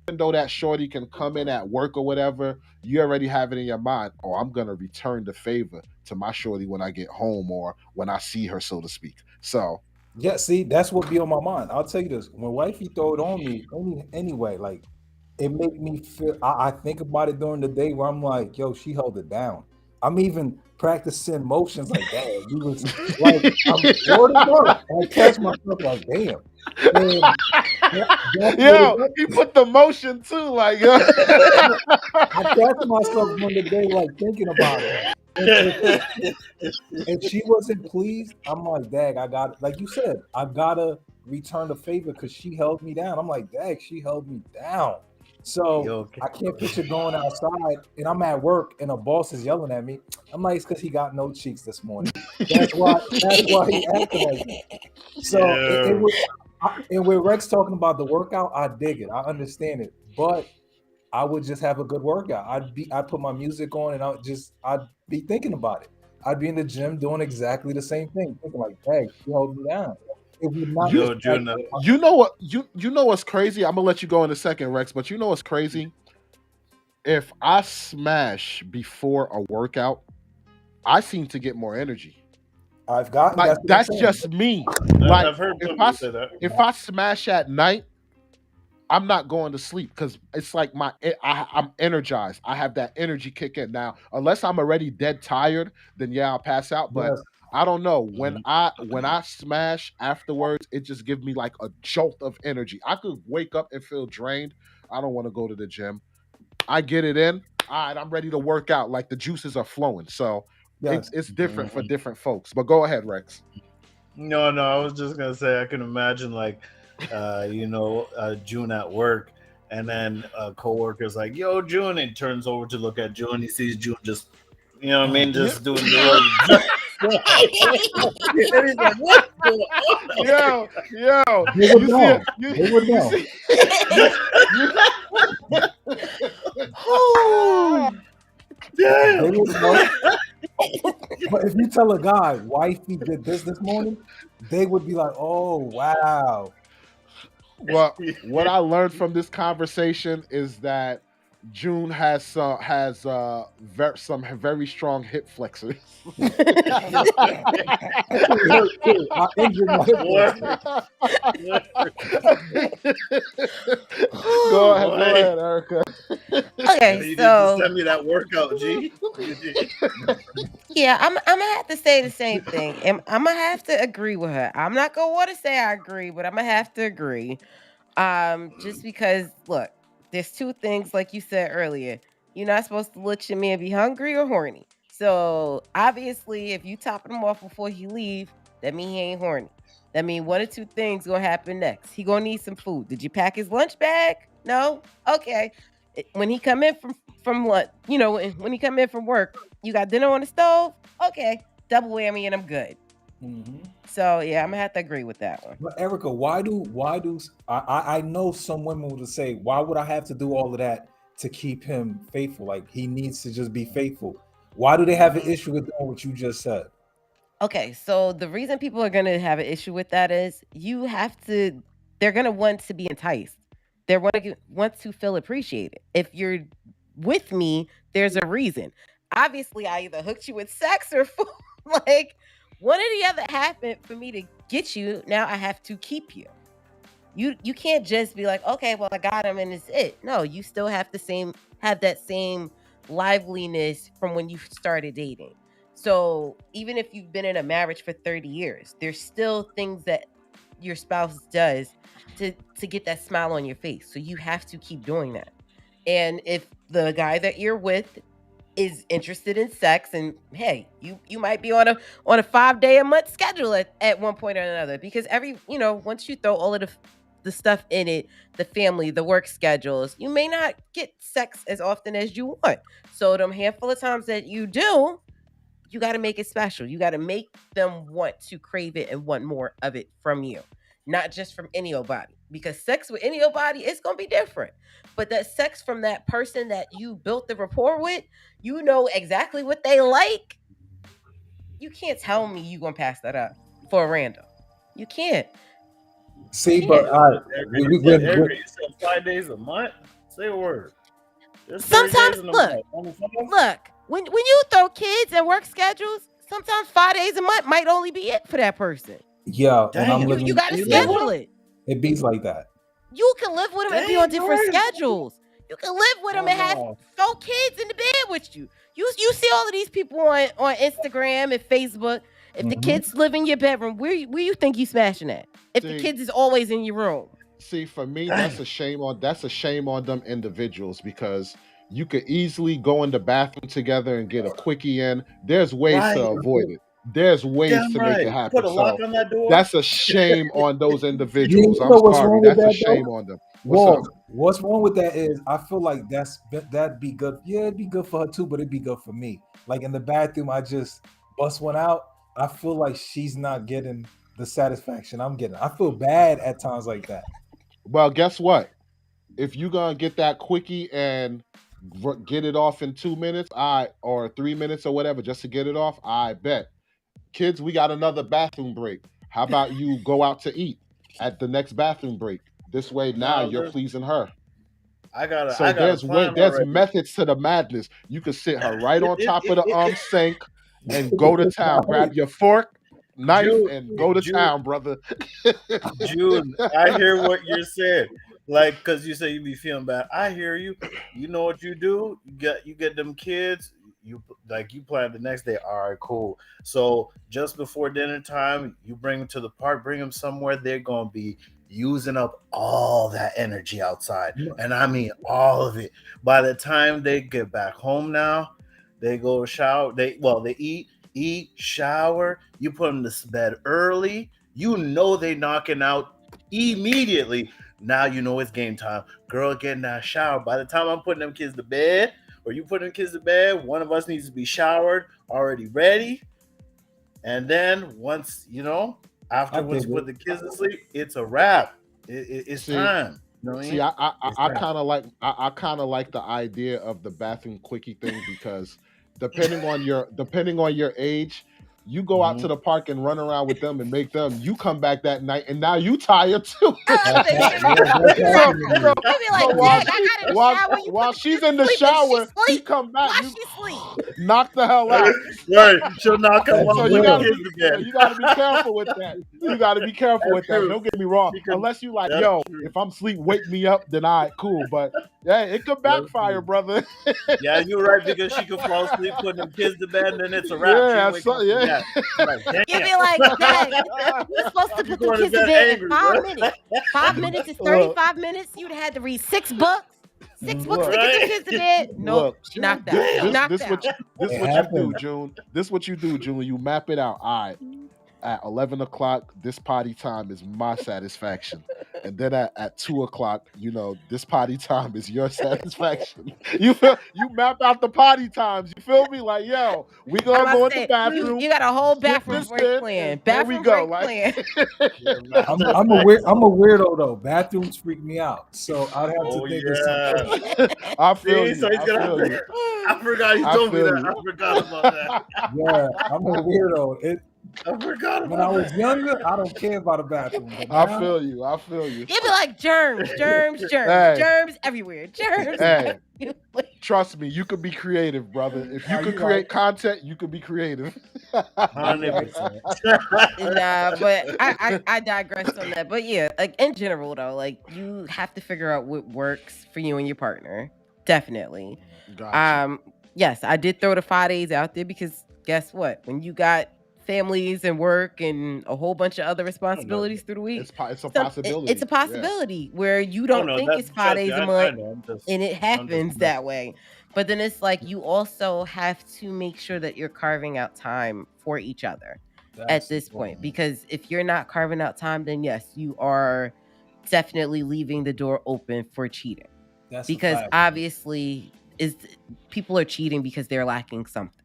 even though that shorty can come in at work or whatever, you already have it in your mind, oh, I'm gonna return the favor to my shorty when I get home or when I see her, so to speak. So yeah, see, that's what be on my mind. I'll tell you this: when wifey throw it on me, anyway, like it make me feel. I think about it during the day where I'm like, yo, she held it down. I'm even practicing motions like that. You was like, I'm bored of work. I catch myself like, damn. And That's Yo, what he put the motion too, like yo. I catch myself during the day, like thinking about it. If she wasn't pleased, I'm like, dag, I got, like you said, I gotta return the favor because she held me down. I'm like, dag, she held me down. So Yo, I can't picture going outside and I'm at work and a boss is yelling at me. I'm like, it's because he got no cheeks this morning. That's why he acting like that. So and with Rex talking about the workout, I dig it. I understand it. But I would just have a good workout. I'd put my music on and I'd be thinking about it. I'd be in the gym doing exactly the same thing, thinking like, hey, you hold me down. It would not Yo, Juna. You know what? You know what's crazy? I'm gonna let you go in a second, Rex. But you know what's crazy? If I smash before a workout, I seem to get more energy. I've got Like that's just me. Like I've heard if people say that. if I smash at night, I'm not going to sleep because it's like I'm energized. I have that energy kick in now. Unless I'm already dead tired, then yeah, I'll pass out. But Yes. I don't know when I smash afterwards, it just gives me like a jolt of energy. I could wake up and feel drained. I don't want to go to the gym. I get it in. All right, I'm ready to work out. Like the juices are flowing. So Yes. it's different for different folks. But go ahead, Rex. No, I was just gonna say I can imagine like June at work, and then a coworker's like, "Yo, June," and turns over to look at June. He sees June just, you know what I mean, just doing the and he's like, "What's going on?" Yo, They would you know. see, They would know. They would know. But if you tell a guy, wifey did this morning, they would be like, oh, wow. Well, what I learned from this conversation is that June has some very strong hip flexors. Actually, it hurt too. I injured my hip flexor. Go ahead, Erica. Okay, You so send me that workout, G. yeah, I'm gonna have to say the same thing. I'm gonna have to agree with her. I'm not gonna want to say I agree, but I'm gonna have to agree. Just because, look, there's two things, like you said earlier. You're not supposed to let your man be hungry or horny. So obviously, if you topping him off before he leave, that mean he ain't horny. That mean one or two things gonna happen next. He gonna need some food. Did you pack his lunch bag? No. Okay. When he come in from what when he come in from work, you got dinner on the stove. Okay, double whammy, and I'm good. Mm-hmm. So yeah, I'm gonna have to agree with that one. But Erica, why do I know some women would say, why would I have to do all of that to keep him faithful? Like he needs to just be faithful. Why do they have an issue with doing what you just said? Okay, so the reason people are gonna have an issue with that is they're gonna want to be enticed. They want to feel appreciated. If you're with me, there's a reason. Obviously, I either hooked you with sex or food. Like one or the other happened for me to get you. Now I have to keep you. You can't just be like, okay, well I got him and it's it. No, you still have that same liveliness from when you started dating. So even if you've been in a marriage for 30 years, there's still things that your spouse does to get that smile on your face. So you have to keep doing that. And if the guy that you're with is interested in sex, and hey, you might be on a 5-day-a-month schedule at one point or another, because once you throw all of the stuff in it, the family, the work schedules, you may not get sex as often as you want. So them handful of times that you do, you got to make it special. You got to make them want to crave it and want more of it from you, not just from any old body. Because sex with any old body, it's going to be different. But that sex from that person that you built the rapport with, you know exactly what they like. You can't tell me you going to pass that up for a random. You can't. See, but you said 5 days a month. Say a word. Sometimes, look. When you throw kids and work schedules, sometimes 5 days a month might only be it for that person. Yeah, and I'm living. You got to schedule it. It beats like that. You can live with them and be on different schedules. You can live with them and have throw kids in the bed with you. You see all of these people on Instagram and Facebook. If the kids live in your bedroom, where you think you smashing at? If the kids is always in your room. See, for me, that's a shame on them individuals because you could easily go in the bathroom together and get a quickie in. There's ways to Right. avoid it. There's ways Damn to make it right. happen. Put a lock So on that door. that's a shame on those You individuals. I'm know what's sorry. wrong with That's a that shame though? on them. What's up? What's wrong with that is I feel like that'd be good. Yeah, it'd be good for her too, but it'd be good for me. Like in the bathroom, I just bust one out. I feel like she's not getting the satisfaction I'm getting. I feel bad at times like that. Well, guess what? If you gonna get that quickie and get it off in 2 minutes, or 3 minutes or whatever, just to get it off, I bet. Kids, we got another bathroom break. How about you go out to eat at the next bathroom break? This way, now No, you're pleasing her. I got So a there's plan there's already. methods to the madness. You can sit her right on top of the It- sink and go to town. Grab your fork, knife, June, and go to June, town, brother. June, I hear what you're saying. Like, because you say you be feeling bad. I hear you. You know what you do? You get them kids. You plan the next day. All right, cool. So just before dinner time, you bring them to the park. Bring them somewhere. They're gonna be using up all that energy outside, and I mean all of it. By the time they get back home, now they go shower. They eat, shower. You put them to bed early. You know they knocking out immediately. Now you know it's game time. Girl, get in that shower. By the time I'm putting them kids to bed, or you putting kids to bed, one of us needs to be showered, already ready. And then once, once you put the kids to sleep, it's a wrap. It's See, time. You know what I See, mean? I kind of like the idea of the bathroom quickie thing because depending on your age, you go out to the park and run around with them and make them. You come back that night and now you tired too. So, You'd be like, while Jack, I got in the while, shower. You while put the she's kids in the to sleep, shower, and she you sleep. come back, Why you she sleep? knock the hell out. Right. She'll knock them So off you with gotta the be, kids to bed. you gotta be careful with that. You gotta be careful That's with that. true. Don't get me wrong. Because Unless you like, that's yo, true. if I'm asleep, wake me up, then all right, cool. But yeah, it could That's backfire, true. brother. Yeah, you're right, because she could fall asleep putting them kids to bed, and then it's a wrap. Yeah, She wake up yeah. from that. Like, You'd damn. be like, Jack, you're supposed to You're put the going to kids to bed bed in angry, 5 bro. minutes. 5 minutes is Look. 35 minutes. You'd have to read 6 books. 6 books to get the Right. kids to bed. Nope. Look, Knocked out. this Knocked this out. what this It what you do, happens. June. This what you do, June. You map it out. All right. At 11 o'clock, this potty time is my satisfaction. And then at 2 o'clock, this potty time is your satisfaction. You map out the potty times. You feel me? Like, yo, we I'm gonna about go to in the say, bathroom. you got a whole get bathroom this break in, plan. and there we Bathroom go. break Like, plan. I'm a weirdo though. Bathrooms freak me out, so I'd have Oh, to think yeah. of something. I feel See, you. so he's I gonna feel have you. to. I forgot you I told me feel that. you. I forgot about that. Yeah, I'm a weirdo. I forgot When I about was that. younger, I don't care about a bathroom, but I now, feel you. I feel you. You'd be like, germs Hey. germs everywhere. Germs. Hey, trust me, you could be creative, brother. If you Are could you create right? content, you could be creative. 100%. Nah, but I digress on that. But yeah, like in general though, like you have to figure out what works for you and your partner. Definitely. Gotcha. Yes, I did throw the 5 days out there because guess what? When you got families and work and a whole bunch of other responsibilities through the week, It's a some- possibility. it's a possibility where you don't no, think that- it's 5 trust me, days a I month. know. I'm just- And it happens just- that way. But then it's like you also have to make sure that you're carving out time for each other at That's this the point. point. Because if you're not carving out time, then yes, you are definitely leaving the door open for cheating. That's a Because fact. obviously people are cheating because they're lacking something.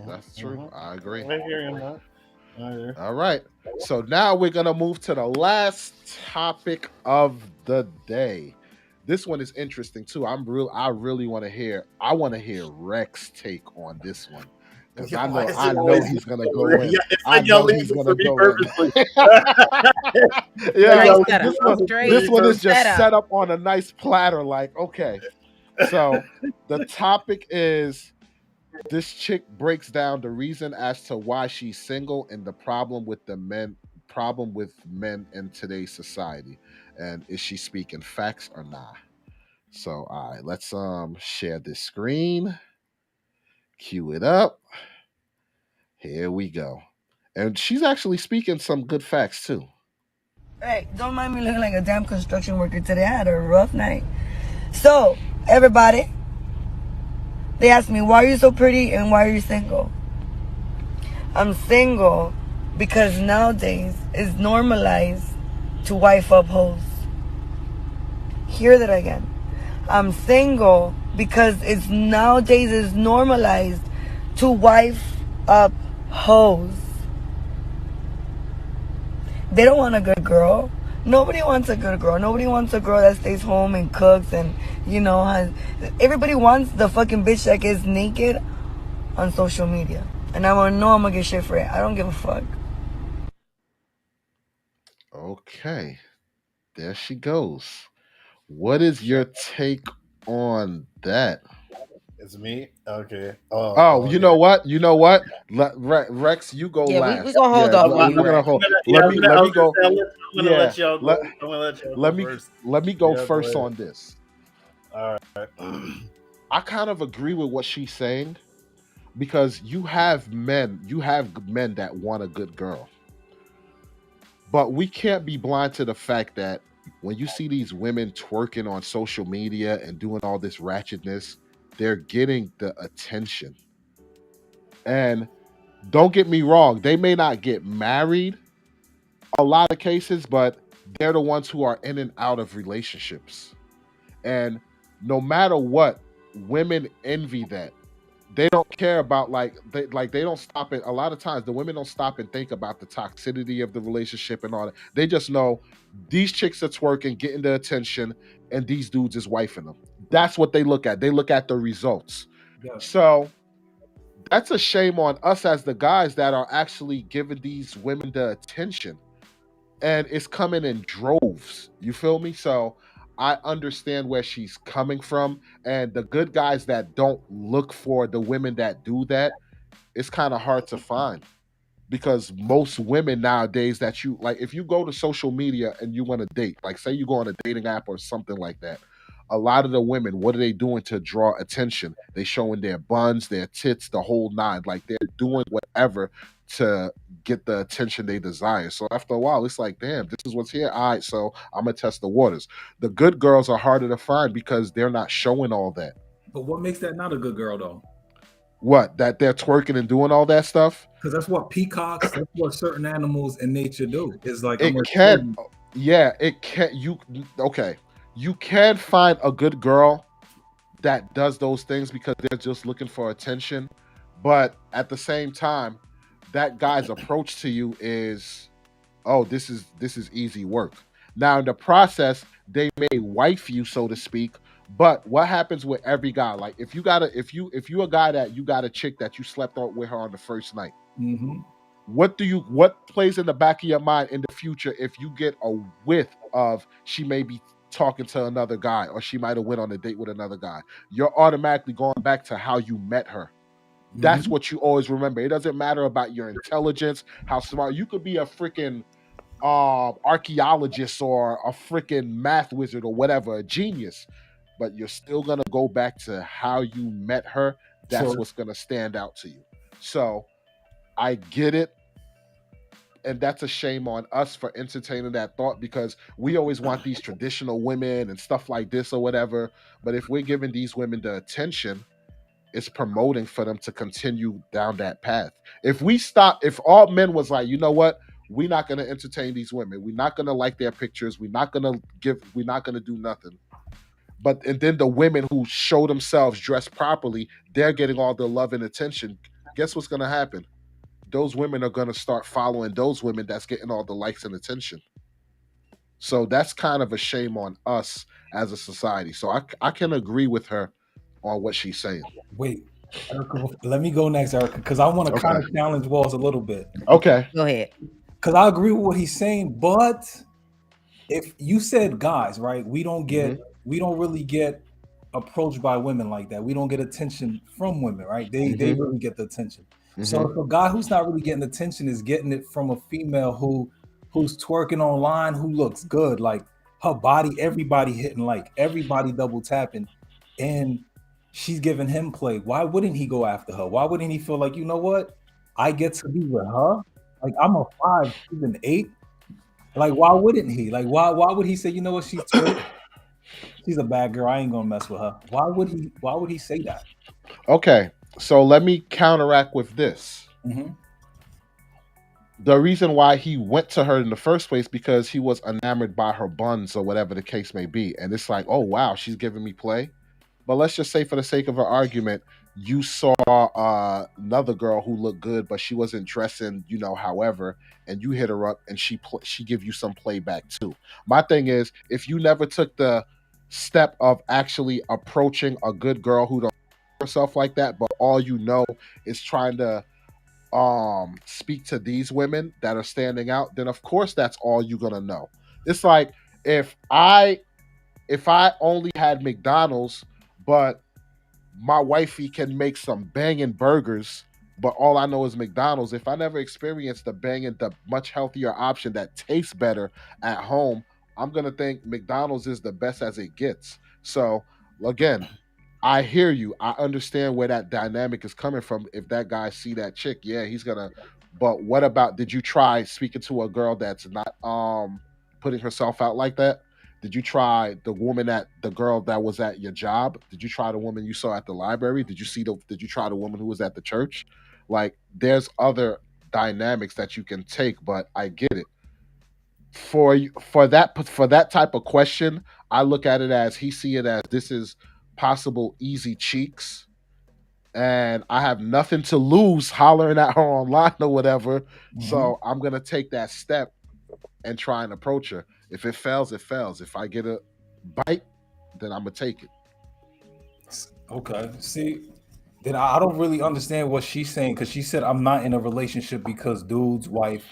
That's true. I agree. I hear you, man. I hear. All right. So now we're gonna move to the last topic of the day. This one is interesting too. I really want to hear. I want to hear Rex take on this one because Yeah, I why is it know always- he's gonna go in. Yeah, it's I like y'all know leave he's it gonna for me go purposely. in. Straight Yeah, setup. Straight this one is just setup. set up on a nice platter. Like, okay. So the topic is this chick breaks down the reason as to why she's single and the problem with men in today's society. And is she speaking facts or not? So all right, let's share this screen. Cue it up. Here we go. And she's actually speaking some good facts too. Hey, don't mind me looking like a damn construction worker today. I had a rough night. So, everybody, they asked me, why are you so pretty and why are you single? I'm single because nowadays it's normalized to wife up hoes. Hear that again. I'm single because it's nowadays is normalized to wife up hoes. They don't want a good girl. Nobody wants a good girl. Nobody wants a girl that stays home and cooks and, everybody wants the fucking bitch that gets naked on social media. And I want to know I'm going to get shit for it. I don't give a fuck. Okay, there she goes. What is your take on that? It's me. Okay. Oh, you know what? You know what? Rex, you go Yeah, last. we gonna hold Yeah, off we're on you, gonna Rex. hold. Yeah, Let me go. I'm gonna Yeah, let y'all go. let I'm gonna let y'all let go me first. let me go Yeah, go first ahead. on this. All right. I kind of agree with what she's saying because you have men that want a good girl. But we can't be blind to the fact that when you see these women twerking on social media and doing all this ratchetness, they're getting the attention. And don't get me wrong, they may not get married a lot of cases, but they're the ones who are in and out of relationships. And no matter what, women envy that. They don't care about they don't stop it. A lot of times the women don't stop and think about the toxicity of the relationship and all that. They just know these chicks are twerking, getting the attention, and these dudes is wifing them. That's what they look at. They look at the results. Yeah. So that's a shame on us as the guys that are actually giving these women the attention. And it's coming in droves. You feel me? So I understand where she's coming from. And the good guys that don't look for the women that do that, it's kind of hard to find because most women nowadays that you like, if you go to social media and you want to date, like say you go on a dating app or something like that, a lot of the women, what are they doing to draw attention? They showing their buns, their tits, the whole nine. Like they're doing whatever to get the attention they desire. So after a while, it's like, damn, this is what's here. All right, so I'm gonna test the waters. The good girls are harder to find because they're not showing all that. But what makes that not a good girl though? What? That they're twerking and doing all that stuff? Because that's what peacocks, that's what certain animals in nature do. It's like It can, yeah, it can. Okay? You can find a good girl that does those things because they're just looking for attention, but at the same time, that guy's approach to you is, oh, this is easy work. Now in the process, they may wife you, so to speak. But what happens with every guy? Like if you a guy that you got a chick that you slept out with her on the first night, Mm-hmm. what plays in the back of your mind in the future if you get a whiff of she may be talking to another guy or she might have went on a date with another guy? You're automatically going back to how you met her. That's what you always remember. It doesn't matter about your intelligence, how smart you could be, a freaking archaeologist or a freaking math wizard or whatever, a genius, but you're still gonna go back to how you met her. That's Sure. what's gonna stand out to you. So I get it. And that's a shame on us for entertaining that thought because we always want these traditional women and stuff like this or whatever. But if we're giving these women the attention, it's promoting for them to continue down that path. If all men was like, you know what, we're not going to entertain these women, we're not going to like their pictures, we're not going to do nothing. But and then the women who show themselves dressed properly, they're getting all the love and attention. Guess what's going to happen? Those women are going to start following those women that's getting all the likes and attention. So that's kind of a shame on us as a society. So I can agree with her on what she's saying. Wait, Erica, let me go next, Erica, because I want to kind of challenge Walls a little bit. Okay. Go ahead. Because I agree with what he's saying, but if you said guys, right, we don't really get approached by women like that. We don't get attention from women, right? They really get the attention. So if a guy who's not really getting attention is getting it from a female who's twerking online, who looks good, like her body, everybody hitting, like everybody double tapping, and she's giving him play, why wouldn't he go after her? Why wouldn't he feel like, you know what, I get to be with her? Like I'm a 5, she's an 8. Like, why wouldn't he? Like, why would he say, you know what, she's a bad girl, I ain't gonna mess with her? Why would he say that? Okay, so let me counteract with this. Mm-hmm. The reason why he went to her in the first place because he was enamored by her buns or whatever the case may be, and it's like, oh wow, she's giving me play. But let's just say, for the sake of an argument, you saw another girl who looked good, but she wasn't dressing, however, and you hit her up, and she give you some playback too. My thing is, if you never took the step of actually approaching a good girl who don't herself like that, but all you know is trying to speak to these women that are standing out, then of course that's all you're gonna know. It's like if I only had McDonald's, but my wifey can make some banging burgers, but all I know is McDonald's. If I never experienced the much healthier option that tastes better at home, I'm gonna think McDonald's is the best as it gets. So again, I hear you. I understand where that dynamic is coming from. If that guy see that chick, yeah, he's gonna. But what about? Did you try speaking to a girl that's not putting herself out like that? Did you try the girl that was at your job? Did you try the woman you saw at the library? Did you try the woman who was at the church? Like, there's other dynamics that you can take, but I get it. For that type of question, I look at it as he see it as this is possible easy cheeks, and I have nothing to lose hollering at her online or whatever. Mm-hmm. So I'm gonna take that step and try and approach her. If it fails, it fails. If I get a bite, then I'm gonna take it. Okay. See, then I don't really understand what she's saying, because she said I'm not in a relationship because dude's wife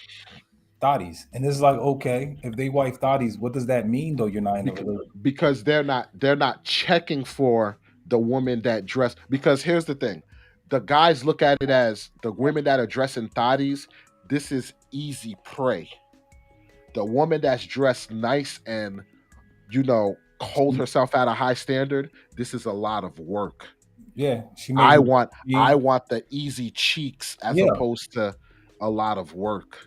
thotties. And it's like, okay, if they wife thotties, what does that mean though? You're not in a relationship. Because they're not checking for the woman that dress. Because here's the thing, the guys look at it as the women that are dressing thotties. This is easy prey. The woman that's dressed nice and hold herself at a high standard. This is a lot of work. Yeah, I want the easy cheeks as opposed to a lot of work.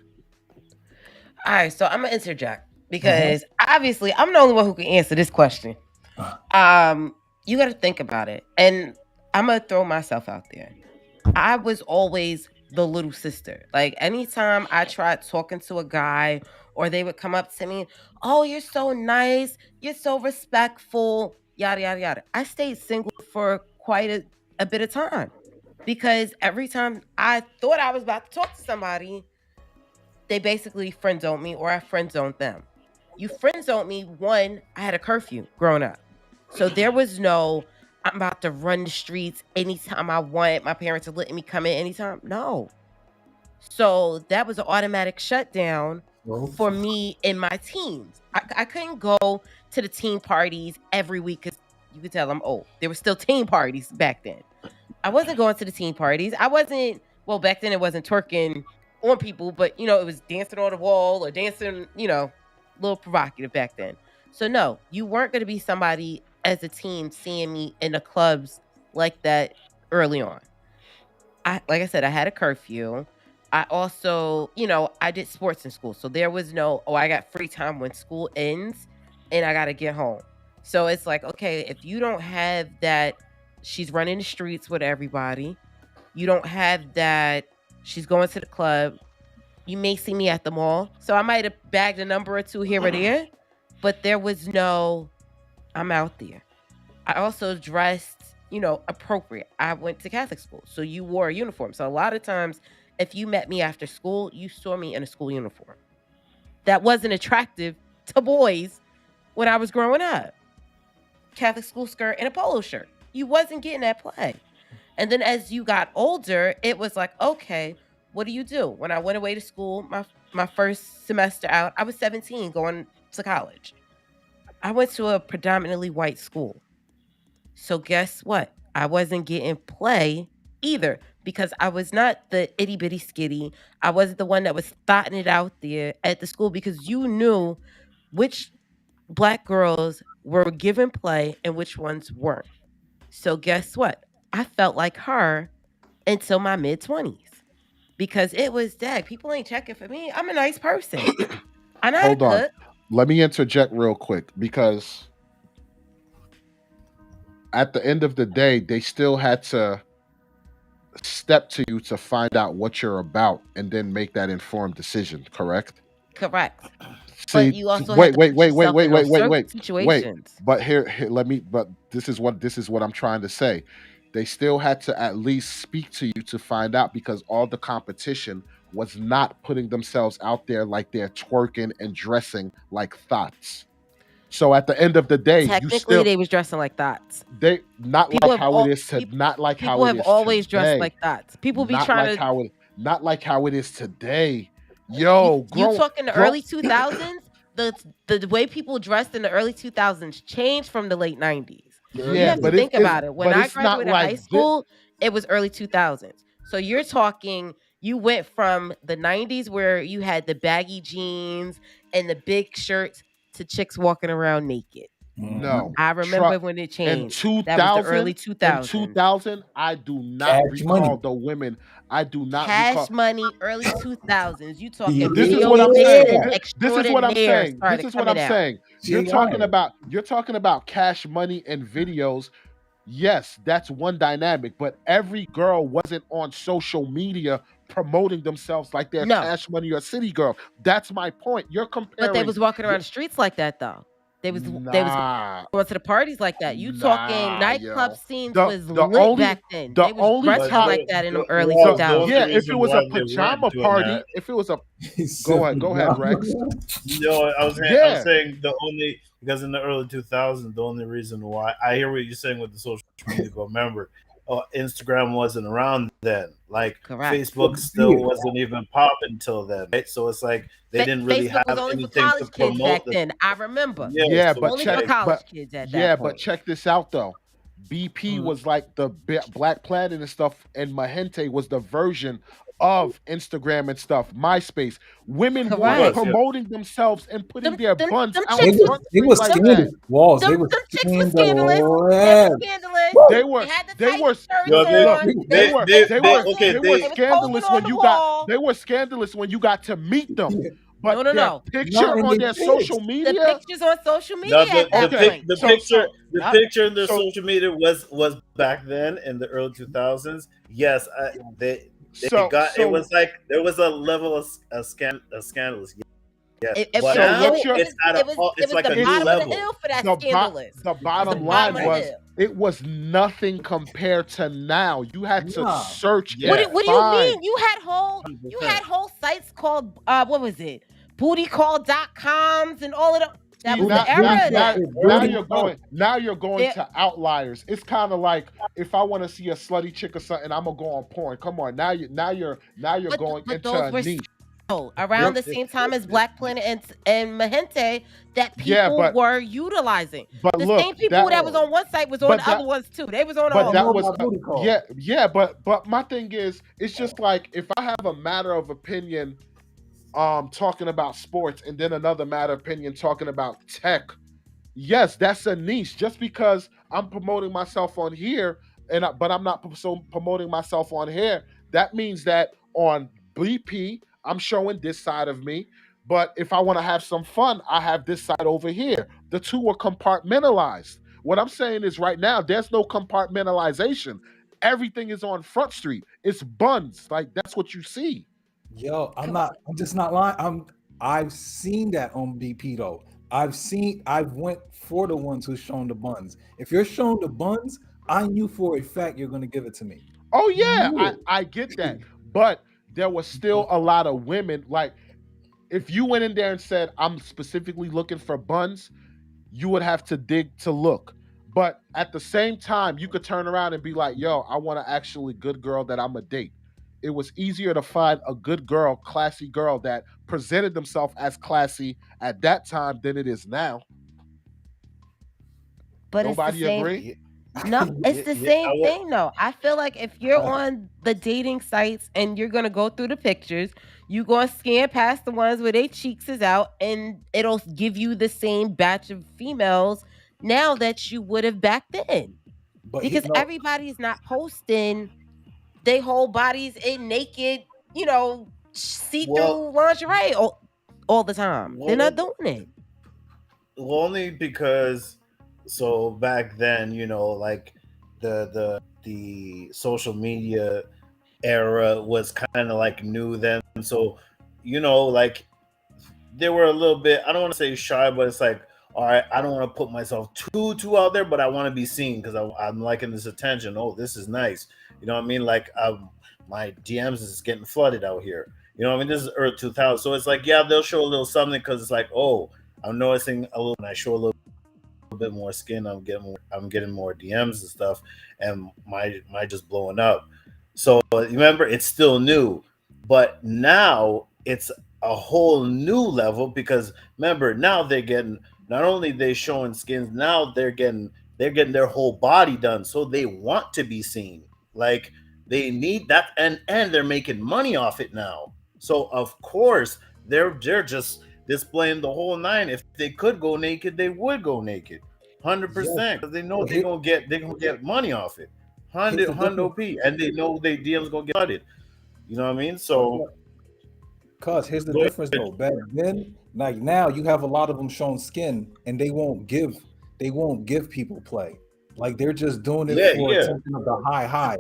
All right, so I'm gonna interject because obviously I'm the only one who can answer this question. You got to think about it, and I'm gonna throw myself out there. I was always the little sister. Like, anytime I tried talking to a guy, or they would come up to me, "Oh, you're so nice, you're so respectful," yada yada yada. I stayed single for quite a bit of time because every time I thought I was about to talk to somebody, they basically friend zoned me, or I friend zoned them. You friend zoned me. One, I had a curfew growing up, so there was no I'm about to run the streets anytime I want. My parents are letting me come in anytime. No. So that was an automatic shutdown for me in my teens. I couldn't go to the teen parties every week because you could tell I'm old. There were still teen parties back then. I wasn't going to the teen parties. Back then it wasn't twerking on people, but it was dancing on the wall or dancing, a little provocative back then. So no, you weren't going to be somebody as a teen seeing me in the clubs like that early on. Like I said, I had a curfew. I also, I did sports in school. So there was no, I got free time when school ends and I got to get home. So it's like, okay, if you don't have that, she's running the streets with everybody. You don't have that, she's going to the club. You may see me at the mall. So I might have bagged a number or two here or there, but there was no, I'm out there. I also dressed, appropriate. I went to Catholic school, so you wore a uniform. So a lot of times, if you met me after school, you saw me in a school uniform. That wasn't attractive to boys when I was growing up. Catholic school skirt and a polo shirt. You wasn't getting that play. And then as you got older, it was like, okay, what do you do? When I went away to school, my first semester out, I was 17 going to college. I went to a predominantly white school. So guess what? I wasn't getting play either because I was not the itty bitty skitty. I wasn't the one that was thotting it out there at the school because you knew which black girls were given play and which ones weren't. So guess what? I felt like her until my mid-20s because it was, dag, people ain't checking for me. I'm a nice person. I know how to Hold on. cook. Let me interject real quick because at the end of the day, they still had to step to you to find out what you're about and then make that informed decision, correct? Correct. But See, you also wait, have to wait, put wait, wait, yourself wait, in wait, those wait, certain wait, wait. situations. But here, let me. But this is what I'm trying to say. They still had to at least speak to you to find out because all the competition was not putting themselves out there like they're twerking and dressing like thoughts. So at the end of the day, you Technically, still they was dressing like thoughts. they not People like have how it all is to not like people how it have is always dressed today. like thoughts. People be Not like trying to how it not like how it is today. you Yo, you grow talk in the grow early 2000s. The way people dressed in the early 2000s changed from the late 90s. You yeah, have to but think about it. When but I it's not graduated high like this. school, it was early 2000s. So you're talking, you went from the 90s where you had the baggy jeans and the big shirts to chicks walking around naked. No. I remember when it In changed. That was the early 2000, 2000s. I do not Cash recall money. the women. I do not Cash recall. money, early 2000s. You talking This is video what I'm making saying. and This is what I'm extraordinaire saying. This started is what I'm coming out. saying. She You're ain't talking lying. about cash money and videos. Yes, that's one dynamic, but every girl wasn't on social media promoting themselves like they're No, cash money or city girl. That's my point. You're but they comparing was walking around the streets like that though. They was nah, going to the parties like that. You talking nightclub yo. scenes The was the lit only back then. the They was only dressing time like that in the early was the, the only 2000s. yeah, if it reason was a why they weren't pajama doing party, that. if it was a He said go ahead, Rex. No, I was Yeah, saying the only because in the early 2000s, the only reason why I hear what you're saying with the social media, but remember, Instagram wasn't around then. Like Correct. Facebook still wasn't even popping until then, right? So it's like they didn't really Facebook was have only for anything to college kids back promote the then. I remember. yeah, so but Only it's for check, like college but kids at yeah, that but point. check this out though. BP was like the Black Planet and stuff, and Mahente was the version of Instagram and stuff. MySpace. Women it weren't Correct. was, yeah. promoting themselves and putting their buns Them out They chicks was front they street was like them, that. scandalous. Walls. They them was chicks was scandalous. They scandalous. was scandalous. They were They had the they tight were shirts No, look, on. they they were they they they were okay they they were They was posing scandalous on when the you got wall. they were scandalous when you got to meet them. No, But no, their no. picture Not in on their their pics. social The media. pictures on social no media at that Okay, point. the so picture the Yup. picture in their so social media was back then in the early 2000s. Yes, they got it so was like there was a level of scandalous. Yes, but so now what's your it's at it was it's like the a new bottom of the level. hill for that the scandalous. the It was the bottom bottom line of the was hill. it was nothing compared to now. You had to Nah. search Yeah. and What do you find. mean? You had whole sites called what was it? Bootycall.coms and all of them. That See, was now, the era of that. now you're going There- to outliers. It's kind of like if I want to see a slutty chick or something, I'm gonna go on porn. Come on, now you're going but into those a were niche. around the same time as Black Planet and Mahente that Yeah, people were utilizing. But The look, same people that was on one site was on but the that- other ones too. They was on but all. that know was about booty call. yeah. But my thing is, it's just like if I have a matter of opinion, talking about sports, and then another matter of opinion talking about tech. Yes, that's a niche. Just because I'm promoting myself on here, but I'm not promoting myself on here, that means that on BP, I'm showing this side of me. But if I want to have some fun, I have this side over here. The two are compartmentalized. What I'm saying is right now, there's no compartmentalization. Everything is on Front Street. It's buns. Like that's what you see. Yo, I'm just not lying. I've seen that on BP though. I've went for the ones who's shown the buns. If you're shown the buns, I knew for a fact you're gonna give it to me. Oh yeah, Yeah. I get that. But there was still a lot of women. Like if you went in there and said, I'm specifically looking for buns, you would have to dig to look. But at the same time, you could turn around and be like, yo, I want to actually good girl that I'm a date. It was easier to find a good girl, classy girl that presented themselves as classy at that time than it is now. But Nobody it's the same. agree? No, it's the Yeah, same thing though. I feel like if you're on the dating sites and you're gonna go through the pictures, you gonna scan past the ones where their cheeks is out, and it'll give you the same batch of females now that you would have back then. But Because everybody's not posting their whole bodies in naked, see-through Well- lingerie all the time. They're not doing it. Well, only because so back then, you know, like the social media era was kind of like new then. So, you know, like they were a little bit, I don't want to say shy, but it's like, all right, I don't want to put myself too out there, but I want to be seen because I'm liking this attention. Oh, this is nice. You know what I mean? Like my DMs is getting flooded out here. You know what I mean? This is early 2000. So it's like, yeah, they'll show a little something because it's like, oh, I'm noticing a little, and I show a little bit more skin. I'm getting more DMs and stuff, and my just blowing up. So remember, it's still new, but now it's a whole new level because remember, now they're getting, not only they showing skins, now they're getting their whole body done, so they want to be seen. Like they need that, and they're making money off it now. So of course they're just displaying the whole nine. If they could go naked, they would go naked, 100%. Because they know they're gonna get money off it, hundo p, and they know their DMs gonna get flooded. You know what I mean? So, cause here's the difference though. Back then, like now, you have a lot of them showing skin, and they won't give people play. Like they're just doing it for attention of the high.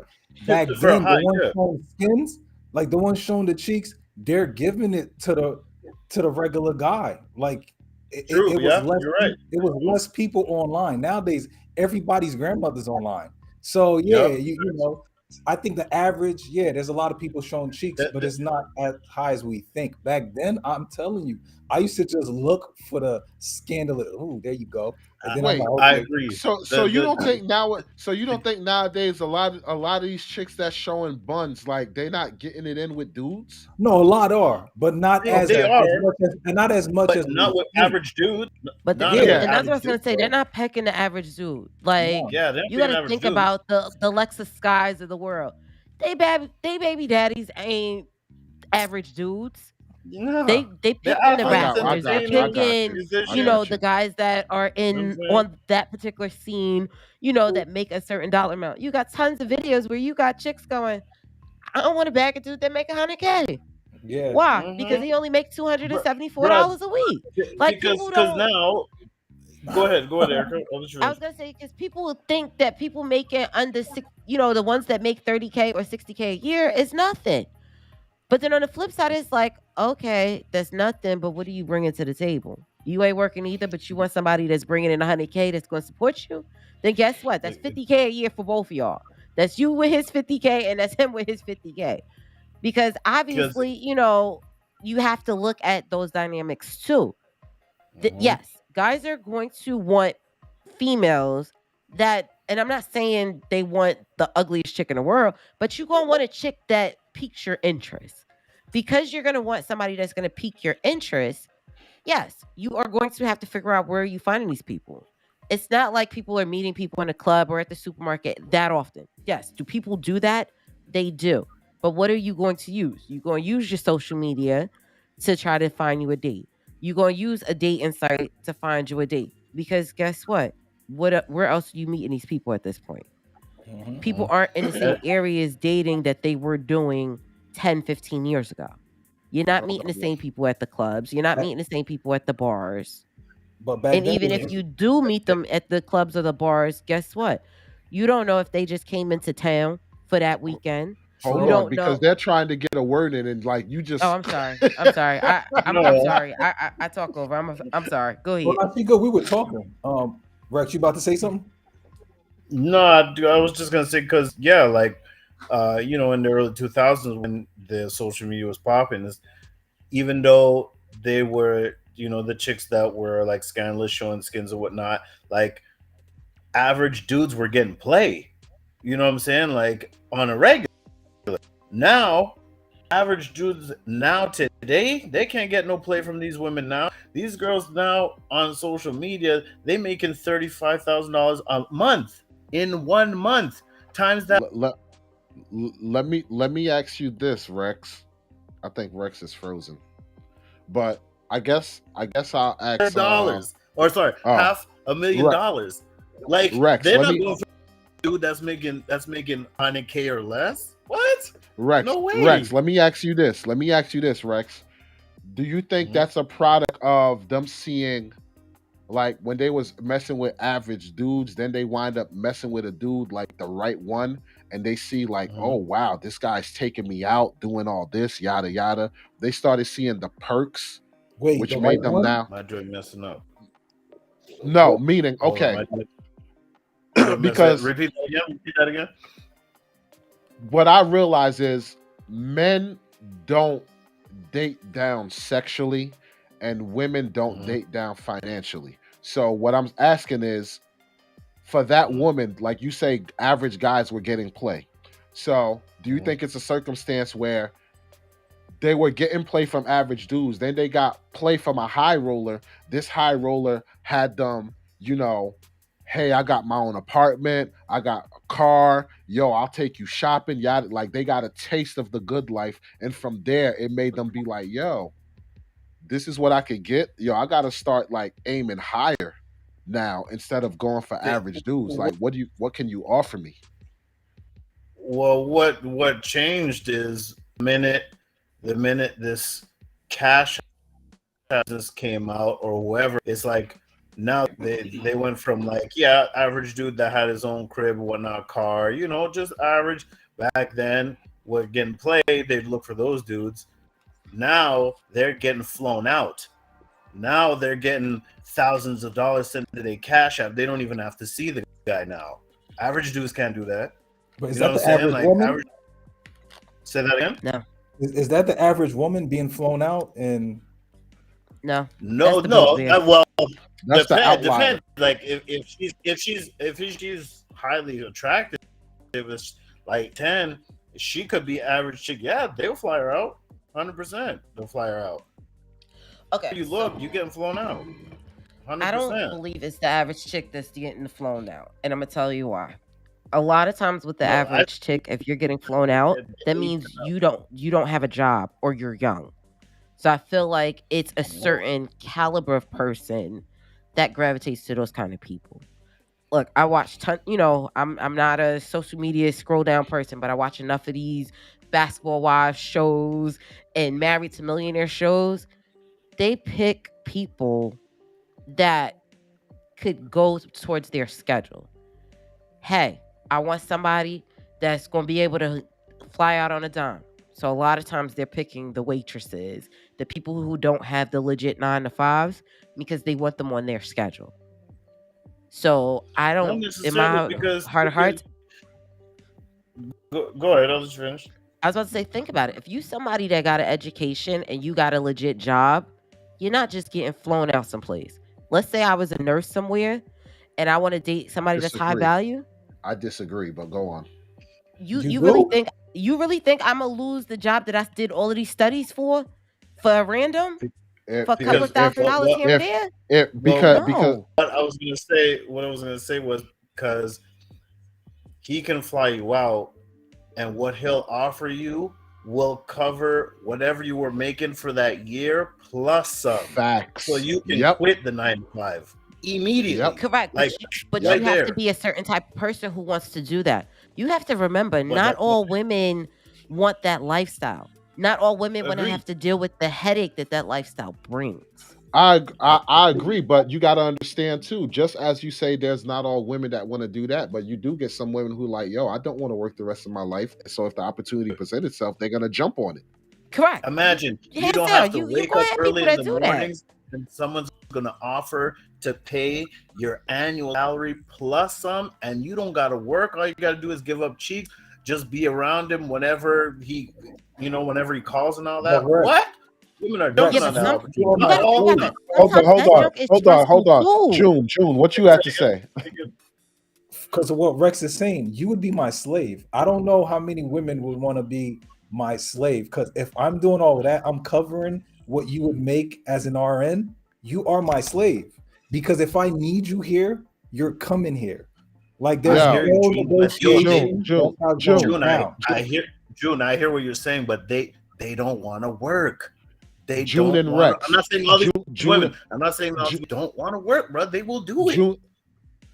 Back then, the ones showing skins, like the ones showing the cheeks, they're giving it to the regular guy. Like it was less. Right. It was less people online. Nowadays, everybody's grandmother's online. So yeah, you know, I think the average, there's a lot of people showing cheeks, but it's not as high as we think. Back then, I'm telling you, I used to just look for the scandal. Oh, there you go. And then Wait, I'm like, I agree. So you don't think now? So you don't think nowadays a lot of these chicks that's showing buns, like they not getting it in with dudes? No, a lot are, but not as much as not with average dudes. But and that's what I was gonna say. They're not pecking the average dude. Like you gotta think about the Lexus Skies of the world. They baby daddies ain't average dudes. No. They picking the rappers. They're picking, you know, the guys that are in on that particular scene, you know, that make a certain dollar amount. You got tons of videos where you got chicks going, I don't want to bag a dude that make $100K. Yeah. Why? Because he only makes $274 a week. Like because now. Go ahead, Erica. I was gonna say because people think that people making under you know, the ones that make 30K or 60K a year is nothing. But then on the flip side, it's like, okay, that's nothing, but what are you bringing to the table? You ain't working either, but you want somebody that's bringing in 100K that's going to support you? Then guess what? That's 50K a year for both of y'all. That's you with his 50K and that's him with his 50K. Because obviously, you know, you have to look at those dynamics too. Yes, guys are going to want females that, and I'm not saying they want the ugliest chick in the world, but you're going to want a chick that piques your interest. Because you're going to want somebody that's going to pique your interest, yes, you are going to have to figure out where you finding these people. It's not like people are meeting people in a club or at the supermarket that often. Yes, do people do that? They do. But what are you going to use? You're going to use your social media to try to find you a date. You're going to use a dating site to find you a date. Because guess what? Where else are you meeting these people at this point? People aren't in the same areas dating that they were doing 10, 15 years ago. You're not meeting the same people at the clubs. You're not meeting the same people at the bars. And even if you do meet them at the clubs or the bars, guess what? You don't know if they just came into town for that weekend. Hold on, because they're trying to get a word in, and like you just. Oh, I'm sorry. I'm sorry. I'm sorry. I talk over. I'm sorry. Go ahead. Well, I think we were talking. Rex, you about to say something? No, I was just gonna say because like. You know, in the early 2000s when the social media was popping, even though they were, you know, the chicks that were like scandalous, showing skins and whatnot, like average dudes were getting play. You know what I'm saying? Like on a regular. Now, average dudes now today, they can't get no play from these women now. These girls now on social media, they making $35,000 a month in 1 month. Times that. Let me ask you this, Rex. I think Rex is frozen, but I guess I'll ask $100 or sorry, $500,000. Like Rex, they're not going for a dude that's making 100K or less. What? Rex, no way. Rex, let me ask you this, Rex. Do you think Mhm. that's a product of them seeing, like, when they was messing with average dudes, then they wind up messing with a dude like the right one, and they see like, oh Mhm. wow, this guy's taking me out, doing all this, yada yada. They started seeing the perks, Wait, which the made right them one? now. My joint messing up. No, What? meaning Hold on, okay, my joint messing. because Repeat that again. Repeat that again. what I realize is men don't date down sexually, and women don't Mhm. date down financially. So what I'm asking is, for that Mhm. woman, like you say, average guys were getting play. So do you Mhm. think it's a circumstance where they were getting play from average dudes, then they got play from a high roller? This high roller had them, hey, I got my own apartment, I got a car, yo, I'll take you shopping, yada. Like they got a taste of the good life, and from there it made them be like, yo, this is what I could get. Yo, I gotta start like aiming higher now instead of going for They- average dudes. Like, what can you offer me? Well, what changed is the minute this cash just came out or whoever, it's like now they went from like, yeah, average dude that had his own crib, whatnot, car, just average. Back then, was getting played, they'd look for those dudes. Now they're getting flown out. Now they're getting thousands of dollars sent to their cash app. They don't even have to see the guy now. Average dudes can't do that. But is You know that what the I'm saying? average Like woman? average. Say that again. No, Is that the average woman being flown out? And no. No, That's the no. big bear. Well, That's the outlier. depends. Like if she's highly attractive, it's like 10, she could be average chick. Yeah, they'll fly her out. 100%. They'll fly her out. Okay. You look, you getting flown out. 100%. I don't believe it's the average chick that's getting flown out, and I'm gonna tell you why. A lot of times with the No, average chick, if you're getting flown out, that means you don't have a job or you're young. So I feel like it's a certain caliber of person that gravitates to those kind of people. Look, I watch I'm not a social media scroll down person, but I watch enough of these basketball wives shows and married to millionaire shows. They pick people that could go towards their schedule. Hey, I want somebody that's going to be able to fly out on a dime. So a lot of times they're picking the waitresses, the people who don't have the legit 9 to 5s, because they want them on their schedule. So I not don't, in necessarily my because heart of hearts, go ahead. I'll just finish. I was about to say, think about it. If you somebody that got an education and you got a legit job, you're not just getting flown out someplace. Let's say I was a nurse somewhere and I want to date somebody that's high Disagree. value. I disagree, but go on. You really think I'm gonna lose the job that I did all of these studies for a random If, for a couple of $1,000 here and there? because No. What I was gonna say was because he can fly you out, and what he'll offer you will cover whatever you were making for that year plus some. facts. So you can Yep. quit the 9 to 5 immediately. Yep. Correct. Like, But right you have to there. be a certain type of person who wants to do that. You have to remember, not that's all women want that lifestyle. Not all women want to Agreed. have to deal with the headache that lifestyle brings. I agree, but you got to understand too. Just as you say, there's not all women that want to do that, but you do get some women who like, yo, I don't want to work the rest of my life. So if the opportunity presents itself, they're gonna jump on it. Correct. Imagine you Hands don't down, have to you wake gonna up have early people in that the do that. mornings, and someone's gonna offer to pay your annual salary plus some, and you don't gotta work. All you gotta do is give up cheeks. Just be around him whenever he calls and all that. But Rex, What? Women are Rex, jumping Yeah, on but that some opportunity. you you Not gotta all think of about them. that. Hold on, Sometimes that joke is hold on. stressful too. June, what you have to say? because of what Rex is saying, you would be my slave. I don't know how many women would want to be my slave, because if I'm doing all of that, I'm covering what you would make as an RN. You are my slave, because if I need you here, you're coming here. Like there's Yeah. I hear you, no June, but yo, negotiation. June, That's how it's going June, down. I hear what you're saying, but they don't want to work. They June don't and want. Rex. I'm not saying all these June, women. I'm not saying all these don't want to work, bro. They will do it.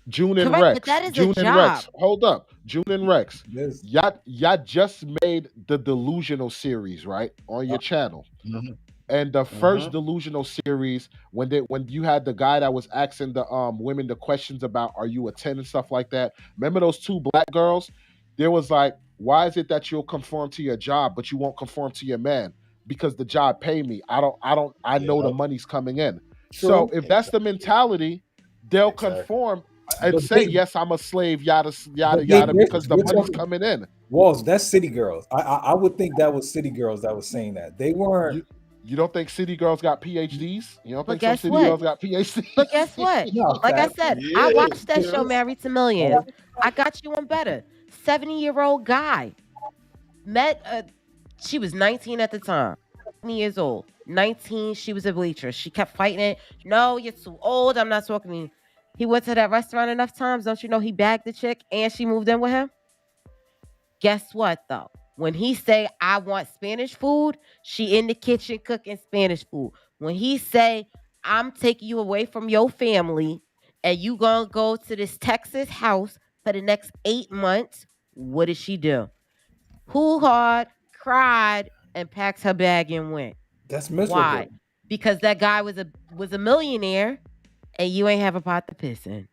June and Correct, Rex. but that is a June and job. Rex. Hold up. June and Rex. Yes. Y'all just made the Delusional series, right? On your channel. Mhm. And the first delusional series, when you had the guy that was asking the women the questions about are you a 10 and stuff like that. Remember those two black girls? There was like, why is it that you'll conform to your job but you won't conform to your man? Because the job pay me. I know the money's coming in. So if that's the mentality, they'll conform and say, yes, I'm a slave, yada yada yada, because the money's coming in. Walls, that's City Girls. I would think that was City Girls that was saying that. They weren't. You don't think City Girls got PhDs? You don't But think some guess City what? Girls got PhDs? But guess what? Like I said, I watched that show Married to Millions. I got you one better. 70-year-old guy met she was 19 at the time. 20 years old. 19, she was a waitress. She kept fighting it. No, you're too old. I'm not talking to you. He went to that restaurant enough times. Don't you know he bagged the chick and she moved in with him? Guess what though? When he say, I want Spanish food, she in the kitchen cooking Spanish food. When he say, I'm taking you away from your family and you gonna go to this Texas house for the next 8 months, what did she do? Pulled hard, cried, and packed her bag and went. That's miserable. Why? Because that guy was a millionaire and you ain't have a pot to piss in.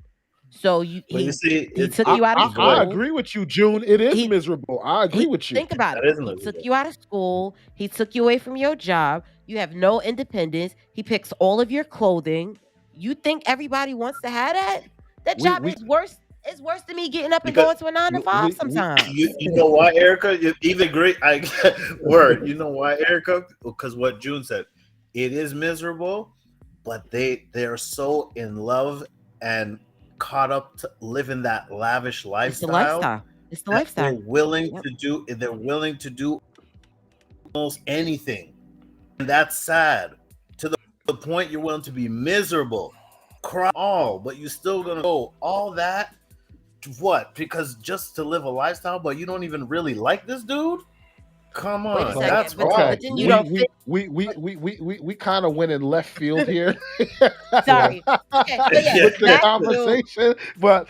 So he took you out of school. I agree with you, June. It is miserable. I agree with you. Think about it. He took you out of school. He took you away from your job. You have no independence. He picks all of your clothing. You think everybody wants to have that? That job is worse. It's worse than me getting up and going to a 9 to 5 sometimes. You know why, Erica? Even great. Word. You know why, Erica? Because what June said. It is miserable, but they're so in love and caught up to living that lavish lifestyle. It's the lifestyle. They're willing to do almost anything. And that's sad. To the point you're willing to be miserable, cry all, but you're still gonna go all that. What? Because just to live a lifestyle, but you don't even really like this dude? Come on, that's okay. We kind of went in left field here. Sorry. Okay. With the conversation, but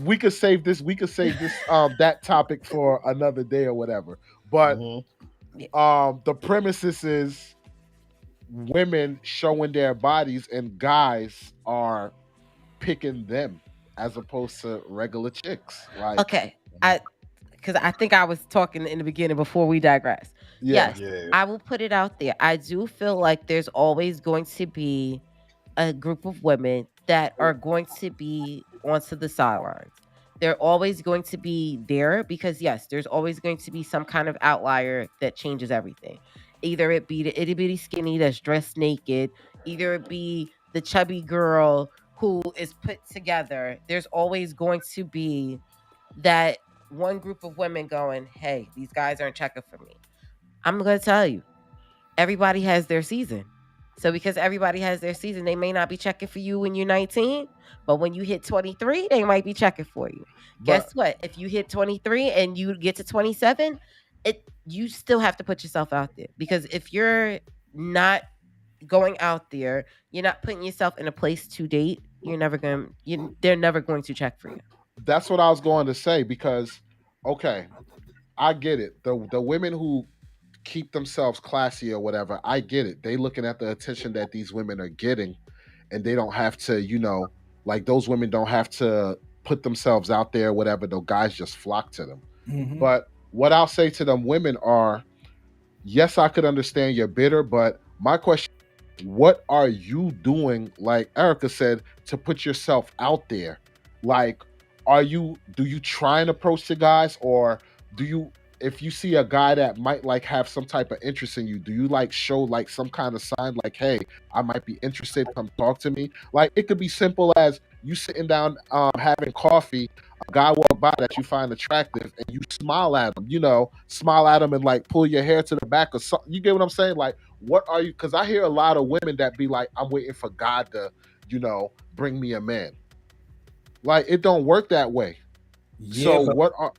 we could save this. We could save this that topic for another day or whatever. But the premises is women showing their bodies and guys are picking them as opposed to regular chicks. Like, okay, because I think I was talking in the beginning before we digress. Yes, I will put it out there. I do feel like there's always going to be a group of women that are going to be onto the sidelines. They're always going to be there because, yes, there's always going to be some kind of outlier that changes everything. Either it be the itty bitty skinny that's dressed naked, either it be the chubby girl who is put together. There's always going to be that one group of women going, hey, these guys aren't checking for me. I'm going to tell you, everybody has their season. So because everybody has their season, they may not be checking for you when you're 19, but when you hit 23, they might be checking for you. Guess what? If you hit 23 and you get to 27, you still have to put yourself out there. Because if you're not going out there, you're not putting yourself in a place to date, they're never going to check for you. That's what I was going to say because, okay, I get it. The women who keep themselves classy or whatever, I get it. They looking at the attention that these women are getting, and they don't have to, like those women don't have to put themselves out there or whatever. The guys just flock to them. Mm-hmm. But what I'll say to them women are, yes, I could understand you're bitter, but my question, what are you doing, like Erica said, to put yourself out there? Like, do you try and approach the guys, or if you see a guy that might like have some type of interest in you, do you like show like some kind of sign like, hey, I might be interested, come talk to me? Like, it could be simple as you sitting down having coffee, a guy walk by that you find attractive and you smile at him, and like pull your hair to the back or something. You get what I'm saying? Like, what are you? Because I hear a lot of women that be like, I'm waiting for God to, bring me a man. Like, it don't work that way. Yeah, so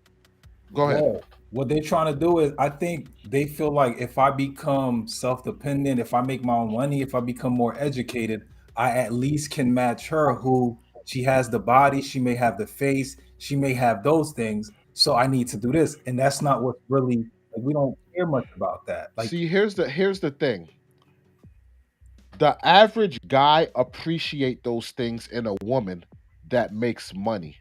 go ahead. What they're trying to do is, I think they feel like if I become self-dependent, if I make my own money, if I become more educated, I at least can match her, who she has the body, she may have the face, she may have those things. So I need to do this. And that's not what's really, like, we don't care much about that. Like, see, here's the thing. The average guy appreciate those things in a woman that makes money.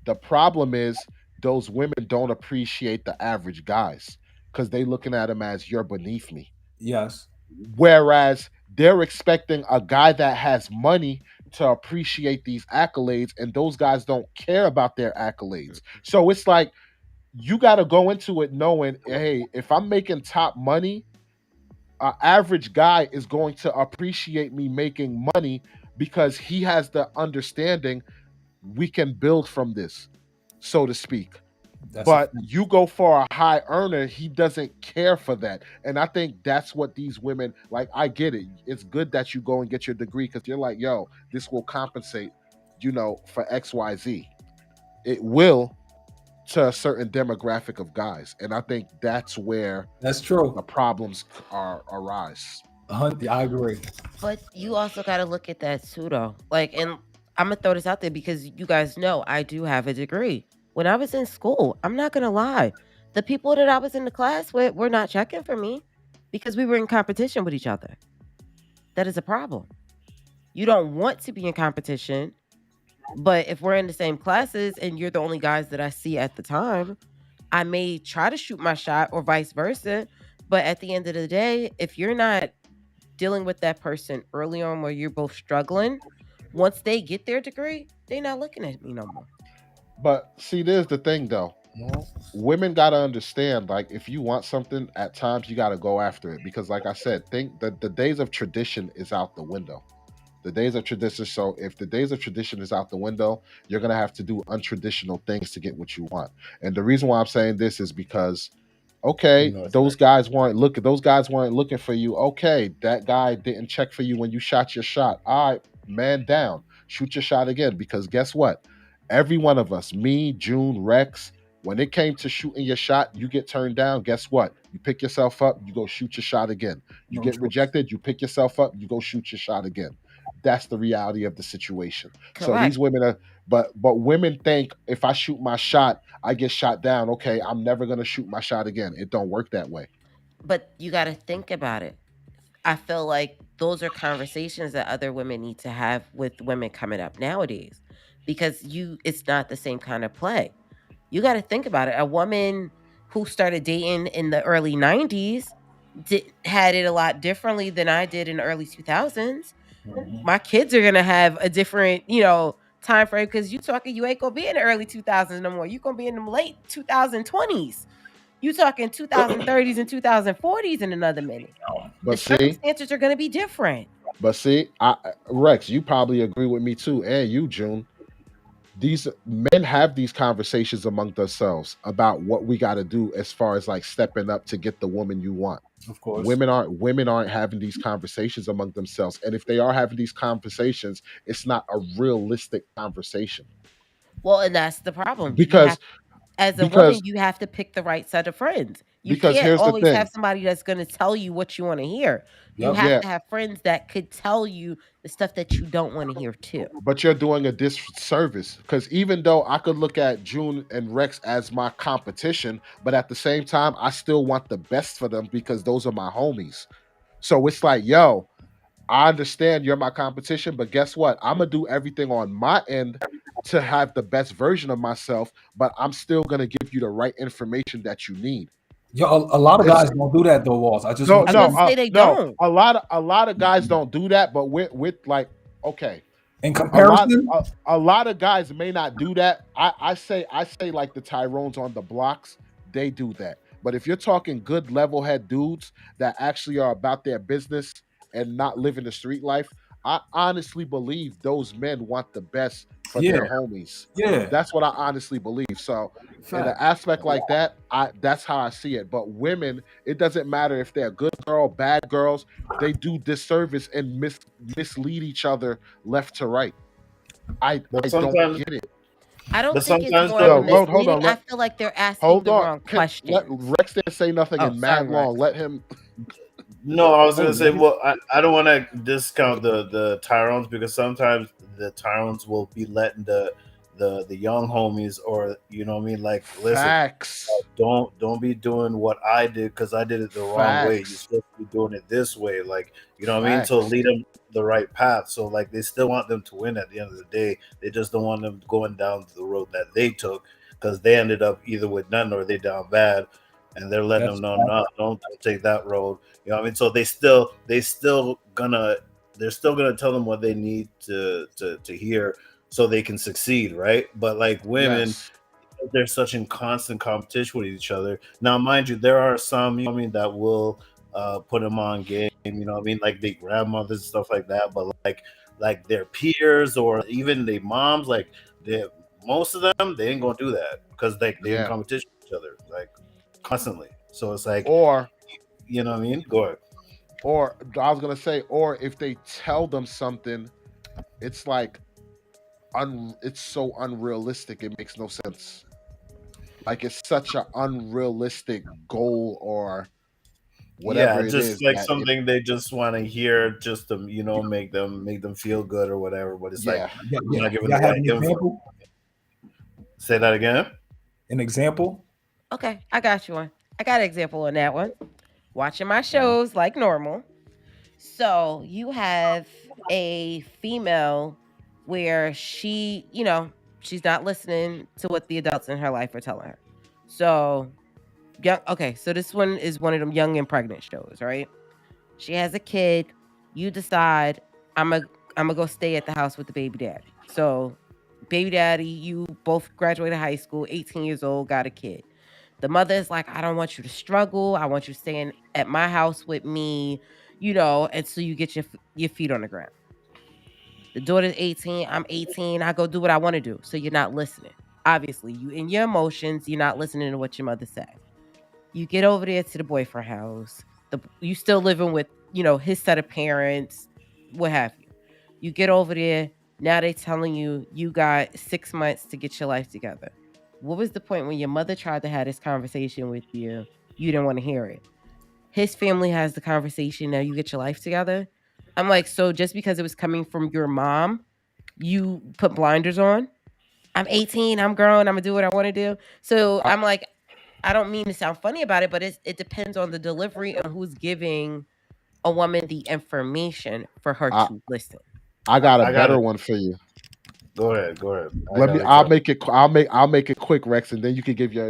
The problem is those women don't appreciate the average guys because they looking at him as you're beneath me. Yes. Whereas they're expecting a guy that has money to appreciate these accolades, and those guys don't care about their accolades. So it's like you got to go into it knowing, hey, if I'm making top money, an average guy is going to appreciate me making money because he has the understanding we can build from this, so to speak. That's But you go for a high earner, he doesn't care for that. And I think that's what these women like. I get it. It's good that you go and get your degree because you're like, yo, this will compensate, for XYZ. It will to a certain demographic of guys. And I think that's where that's true. the problems arise. I agree. But you also got to look at that too, though. Like, and I'm gonna throw this out there because you guys know I do have a degree. When I was in school, I'm not gonna lie, the people that I was in the class with were not checking for me because we were in competition with each other. That is a problem. You don't want to be in competition, but if we're in the same classes and you're the only guys that I see at the time, I may try to shoot my shot or vice versa. But at the end of the day, if you're not dealing with that person early on where you're both struggling, once they get their degree, they're not looking at me no more. But see, there's the thing though. Women gotta understand, like, if you want something, at times you gotta go after it. Because like I said, think that the days of tradition is out the window. The days of tradition. So if the days of tradition is out the window, you're gonna have to do untraditional things to get what you want. And the reason why I'm saying this is because, okay, those guys weren't looking for you. Okay, that guy didn't check for you when you shot your shot. All right, man down. Shoot your shot again. Because guess what? Every one of us, me, June, Rex, when it came to shooting your shot, you get turned down. Guess what? You pick yourself up, you go shoot your shot again. You get rejected, you pick yourself up, you go shoot your shot again. That's the reality of the situation. So Correct. these women are, but women think if I shoot my shot, I get shot down. Okay, I'm never gonna shoot my shot again. It don't work that way. But you got to think about it. I feel like those are conversations that other women need to have with women coming up nowadays because it's not the same kind of play. You got to think about it. A woman who started dating in the early 90s had it a lot differently than I did in the early 2000s. My kids are going to have a different, time frame because you ain't going to be in the early 2000s no more. You're going to be in the late 2020s. You talking 2030s and 2040s in another minute. But the circumstances are going to be different. But see, Rex, you probably agree with me too, and you, June. These men have these conversations among themselves about what we got to do as far as like stepping up to get the woman you want. Of course, women aren't having these conversations among themselves, and if they are having these conversations, it's not a realistic conversation. Well, and that's the problem Because as a woman, you have to pick the right set of friends. You can't always have somebody that's going to tell you what you want to hear. You have to have friends that could tell you the stuff that you don't want to hear too. But you're doing a disservice because even though I could look at June and Rex as my competition, but at the same time, I still want the best for them because those are my homies. So it's like, yo, I understand you're my competition, but guess what? I'm going to do everything on my end to have the best version of myself, but I'm still going to give you the right information that you need. Yo, a lot of guys don't do that though, Walls. I just don't. A lot of guys don't do that, but with like, okay, in comparison, a lot of guys may not do that. I say like the Tyrones on the blocks, they do that. But if you're talking good level head dudes that actually are about their business and not living the street life, I honestly believe those men want the best for their homies. Yeah, that's what I honestly believe. So in an aspect like that, that's how I see it. But women, it doesn't matter if they're good girl, bad girls, they do disservice and mislead each other left to right. I don't get it. I don't think it's more hold on. I feel like they're asking the wrong question. Rex didn't say nothing in mad long. Let him. No, I was gonna say, well, I don't want to discount the Tyrones because sometimes the Tyrones will be letting the young homies, or you know what I mean, like, listen, facts. Don't be doing what I did because I did it the wrong way. You're supposed to be doing it this way, like, you know what I mean, to Facts. lead them the right path. So like they still want them to win at the end of the day. They just don't want them going down the road that they took, because they ended up either with none or they down bad, and they're letting That's them know, no, don't take that road. You know what I mean? So they're still gonna tell them what they need to hear so they can succeed, right? But like women, Yes. they're such in constant competition with each other. Now, mind you, there are some, you know what I mean, that will put them on game, you know what I mean, like their grandmothers and stuff like that. But like their peers or even their moms, like most of them, they ain't gonna do that because like they're in Yeah. competition with each other, like constantly. So it's like, Or you know what I mean? Go ahead. or I was gonna say, or if they tell them something, it's like it's so unrealistic, it makes no sense. Like it's such an unrealistic goal or whatever Yeah, it just is like that something they just want to hear, just to, you know, make them feel good or whatever. But it's like, yeah. you're not giving Y'all the have right an info. example? Say that again. An example? Okay, I got you one. I got an example on that one. Watching my shows like normal. So you have a female where she, she's not listening to what the adults in her life are telling her. So, so this one is one of them young and pregnant shows, right? She has a kid. You decide I'm gonna go stay at the house with the baby daddy. So, baby daddy, you both graduated high school, 18 years old, got a kid. The mother is like, I don't want you to struggle. I want you staying at my house with me, until you get your feet on the ground. The daughter's 18. I'm 18. I go do what I want to do. So you're not listening. Obviously, you in your emotions, you're not listening to what your mother said. You get over there to the boyfriend house. You still living with, his set of parents, what have you. You get over there. Now they telling you got 6 months to get your life together. What was the point when your mother tried to have this conversation with you? You didn't want to hear it. His family has the conversation. Now you get your life together. I'm like, so just because it was coming from your mom, you put blinders on? I'm 18. I'm grown. I'm going to do what I want to do. So I'm like, I don't mean to sound funny about it, but it depends on the delivery and who's giving a woman the information for her to listen. I got a better one for you. Go ahead. I'll make it quick, Rex, and then you can give your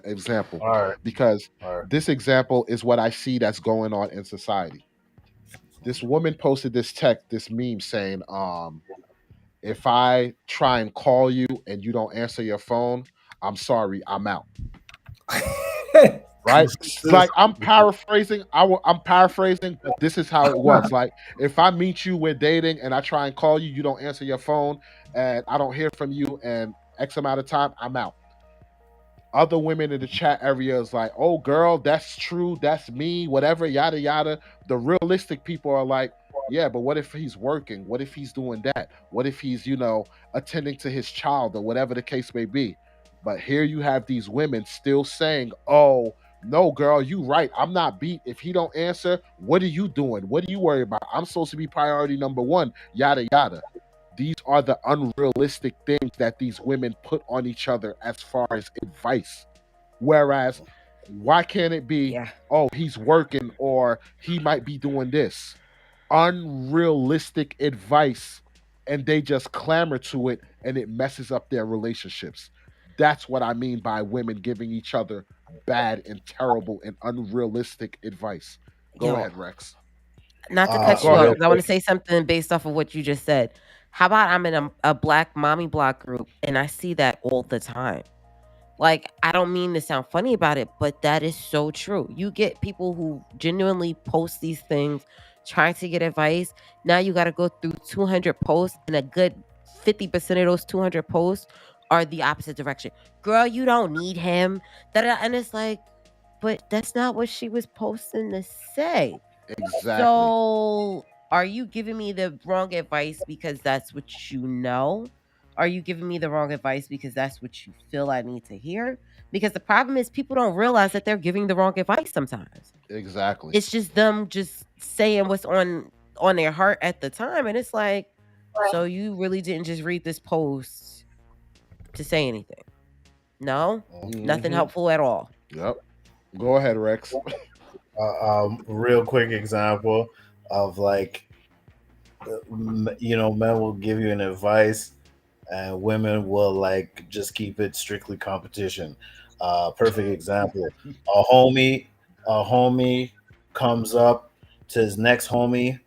example. All right. Because this example is what I see that's going on in society. This woman posted this meme saying, if I try and call you and you don't answer your phone, I'm sorry, I'm out. Right? Like I'm paraphrasing. I'm paraphrasing, but this is how it was. Like if I meet you, we're dating, and I try and call you, you don't answer your phone, and I don't hear from you, and X amount of time, I'm out. Other women in the chat area is like, "Oh, girl, that's true. That's me. Whatever, yada yada." The realistic people are like, "Yeah, but what if he's working? What if he's doing that? What if he's, attending to his child or whatever the case may be?" But here you have these women still saying, "Oh, no, girl, you right. I'm not beat. If he don't answer, what are you doing? What are you worried about? I'm supposed to be priority number one, yada, yada." These are the unrealistic things that these women put on each other as far as advice. Whereas, why can't it be, oh, he's working or he might be doing this? Unrealistic advice, and they just clamor to it, and it messes up their relationships. That's what I mean by women giving each other bad and terrible and unrealistic advice. Go ahead, Rex. Not to cut you off, I want to say something based off of what you just said. How about I'm in a black mommy block group and I see that all the time? Like, I don't mean to sound funny about it, but that is so true. You get people who genuinely post these things trying to get advice. Now you got to go through 200 posts, and a good 50% of those 200 posts are the opposite direction. Girl, you don't need him. And it's like, but that's not what she was posting to say. Exactly. So are you giving me the wrong advice because that's what you know? Are you giving me the wrong advice because that's what you feel I need to hear? Because the problem is people don't realize that they're giving the wrong advice sometimes. Exactly. It's just them just saying what's on their heart at the time. And it's like, so you really didn't just read this post to say anything? No? Nothing helpful at all. Yep. Go ahead, Rex. Real quick example of like, men will give you an advice, and women will like just keep it strictly competition. Perfect example: a homie comes up to his next homie.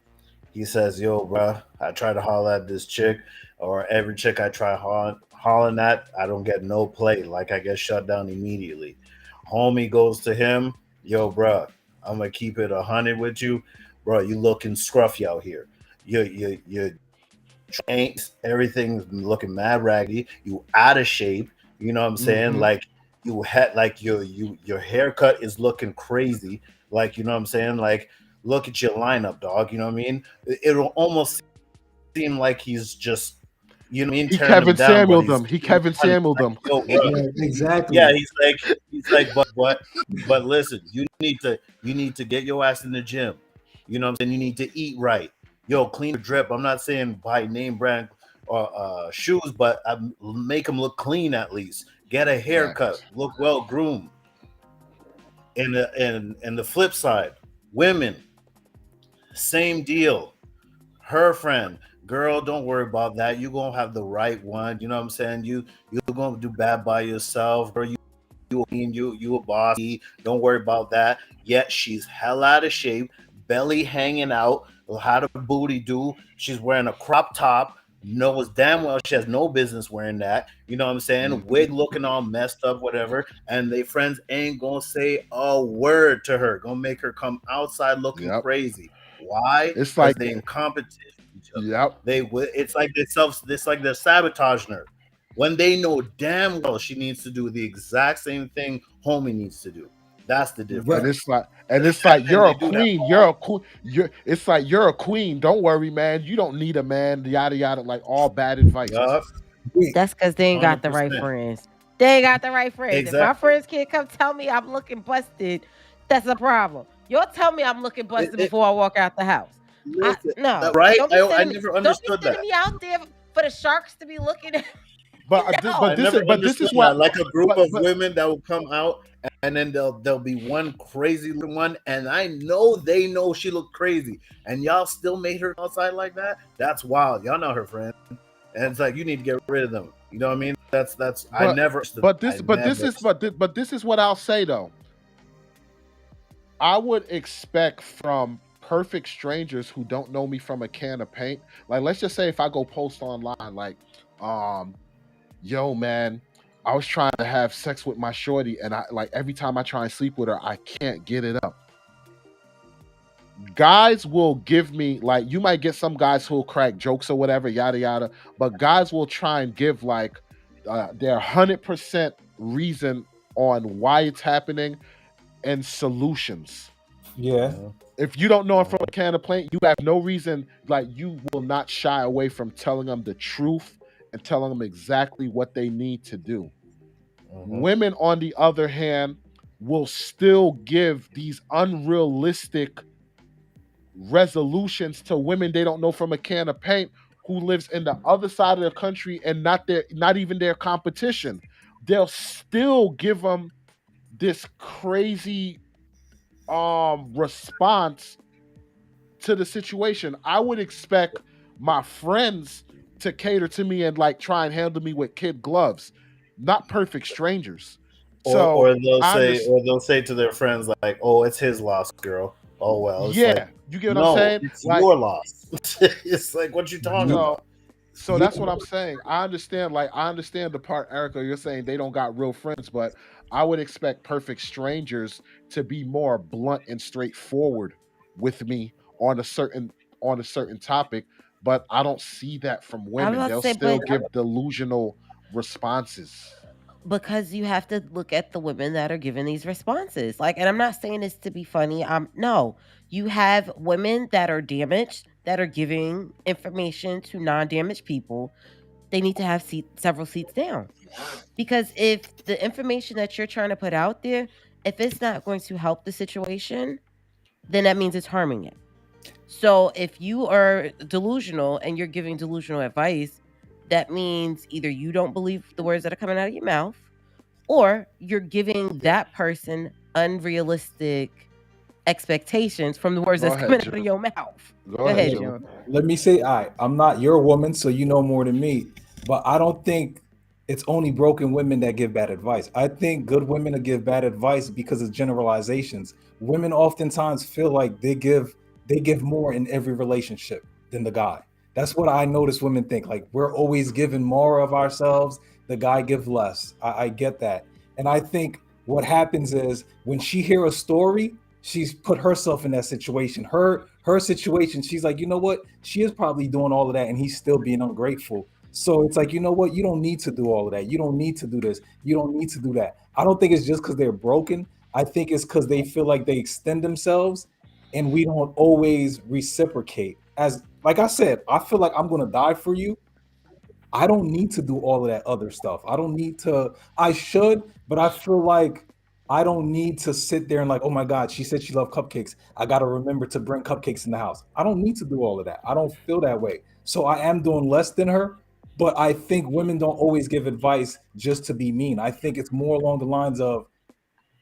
He says, "Yo, bruh, I try to holler at this chick, or every chick I try hollering at, I don't get no play. Like I get shut down immediately." Homie goes to him, "Yo, bruh, I'm gonna keep it 100 with you, bro. You looking scruffy out here. You ain't everything's looking mad raggedy. You out of shape. You know what I'm saying? Mhm. Like you had like your haircut is looking crazy. Like you know what I'm saying? Like look at your lineup, dog. You know what I mean? It'll almost seem like he's just you know what I mean He tearing them Kevin down, but Samuel he's them. He Kevin like, Samuel them. yo, bro. Yeah, exactly. Yeah, he's like, but listen, you need to get your ass in the gym. You know what I'm saying? You need to eat right. Yo, clean your drip. I'm not saying buy name brand or shoes, but make them look clean at least. Get a haircut, Facts. look well groomed. And the flip side, women, same deal. Her friend, girl, don't worry about that. You're gonna have the right one. You know what I'm saying? You're gonna do bad by yourself, girl. You a boss. Don't worry about that. Yet she's hell out of shape, belly hanging out. How the booty do? She's wearing a crop top. Knows damn well she has no business wearing that. You know what I'm saying? Wig looking all messed up, whatever. And they friends ain't gonna say a word to her. Gonna make her come outside looking Yep. crazy. Why? It's Because like, they in competition with each other. yep. It's like it's like they're sabotaging her when they know damn well she needs to do the exact same thing homie needs to do. That's the difference. And it's like And you're they a do that queen. all. You're a queen. It's like you're a queen. Don't worry, man. You don't need a man. Yada yada. Like all bad advice. Yup, That's because they ain't got the right 100%. friends. They ain't got the right friends. If my Exactly. friends can't come tell me I'm looking busted, that's a problem. Y'all tell me I'm looking busted It, before I walk out the house. listen, No, right? don't be I sending me. never Don't be understood that. sending me out there for the sharks to be looking at. But No. I never this understood is that. what. Like a group of But women that will come out, and then there'll be one crazy one, and I know they know she looked crazy, and y'all still made her outside like that. That's wild. Y'all not her friend, and it's like you need to get rid of them. You know what I mean? That's I but never understood. but I this but this never. is but this is what I'll say though. I would expect from perfect strangers who don't know me from a can of paint. Like, let's just say if I go post online, like, um, yo, man, I was trying to have sex with my shorty, and I like every time I try and sleep with her, I can't get it up. Guys will give me like you might get some guys who'll crack jokes or whatever, yada yada, but guys will try and give like their 100% reason on why it's happening and solutions. Yeah. If you don't know it from a can of paint, you have no reason. Like you will not shy away from telling them the truth and telling them exactly what they need to do. Women, on the other hand, will still give these unrealistic resolutions to women they don't know from a can of paint who lives in the other side of the country and not even their competition. They'll still give them this crazy response to the situation. I would expect my friends to cater to me and like try and handle me with kid gloves, not perfect strangers. Or So they'll I say understand. to their friends like, "Oh, it's his loss, girl." Oh well, it's like Yeah, you get what I'm no, saying? it's Like, your loss. It's like what you talking so about. so that's what I'm saying. I understand, like I understand the part, Erica, you're saying they don't got real friends, but I would expect perfect strangers to be more blunt and straightforward with me on a certain topic, but I don't see that from I'm women. about to They'll say, still but give delusional responses. because you have to look at the women that are giving these responses. Like, and I'm not saying this to be funny. No, you have women that are damaged that are giving information to non-damaged people. They need to have several seats down. Because if the information that you're trying to put out there, if it's not going to help the situation, then that means it's harming it. So if you are delusional and you're giving delusional advice, that means either you don't believe the words that are coming out of your mouth, or you're giving that person unrealistic expectations from the words Go that's ahead, coming out June. of your mouth. Go Go ahead, ahead, June. June. Let me say, I'm not your woman, so you know more than me. But I don't think it's only broken women that give bad advice. I think good women will give bad advice because of generalizations. Women oftentimes feel like they give more in every relationship than the guy. That's what I notice women think. Like we're always giving more of ourselves, the guy give less. I get that. And I think what happens is when she hear a story, she's put herself in that situation. Her situation, she's like, you know what? She is probably doing all of that and he's still being ungrateful. So it's like, you know what? You don't need to do all of that. You don't need to do this. You don't need to do that. I don't think it's just because they're broken. I think it's because they feel like they extend themselves and we don't always reciprocate. As like I said, I feel like I'm gonna die for you. I don't need to do all of that other stuff. I don't need to, I should, but I feel like I don't need to sit there and like, oh my God, she said she loved cupcakes. I got to remember to bring cupcakes in the house. I don't need to do all of that. I don't feel that way. So I am doing less than her, but I think women don't always give advice just to be mean. I think it's more along the lines of,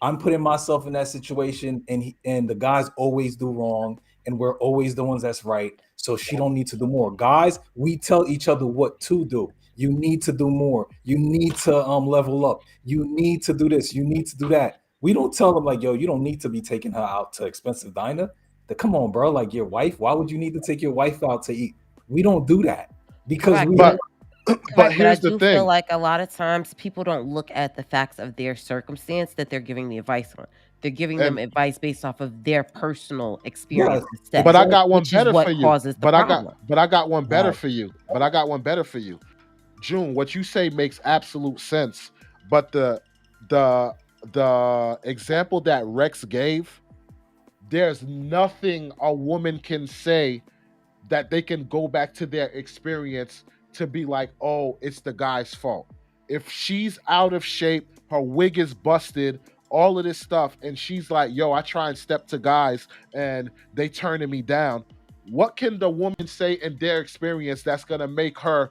I'm putting myself in that situation, and the guys always do wrong, and we're always the ones that's right. So she don't need to do more. Guys, we tell each other what to do. You need to do more. You need to level up. You need to do this. You need to do that. We don't tell them like, yo, you don't need to be taking her out to expensive diner. Come on, bro. Like your wife. Why would you need to take your wife out to eat? We don't do that because Correct. we. But here's the I do thing. feel like a lot of times people don't look at the facts of their circumstance that they're giving the advice on. They're giving them And advice based off of their personal Yes, experience instead, but I got one which is better what for you. causes the But I problem. got one better Right. for you. But I got one better for you. June, what you say makes absolute sense. But the example that Rex gave, there's nothing a woman can say that they can go back to their experience to be like, oh, it's the guy's fault. If she's out of shape, her wig is busted, all of this stuff, and she's like, yo, I try and step to guys and they turning me down. What can the woman say in their experience that's gonna make her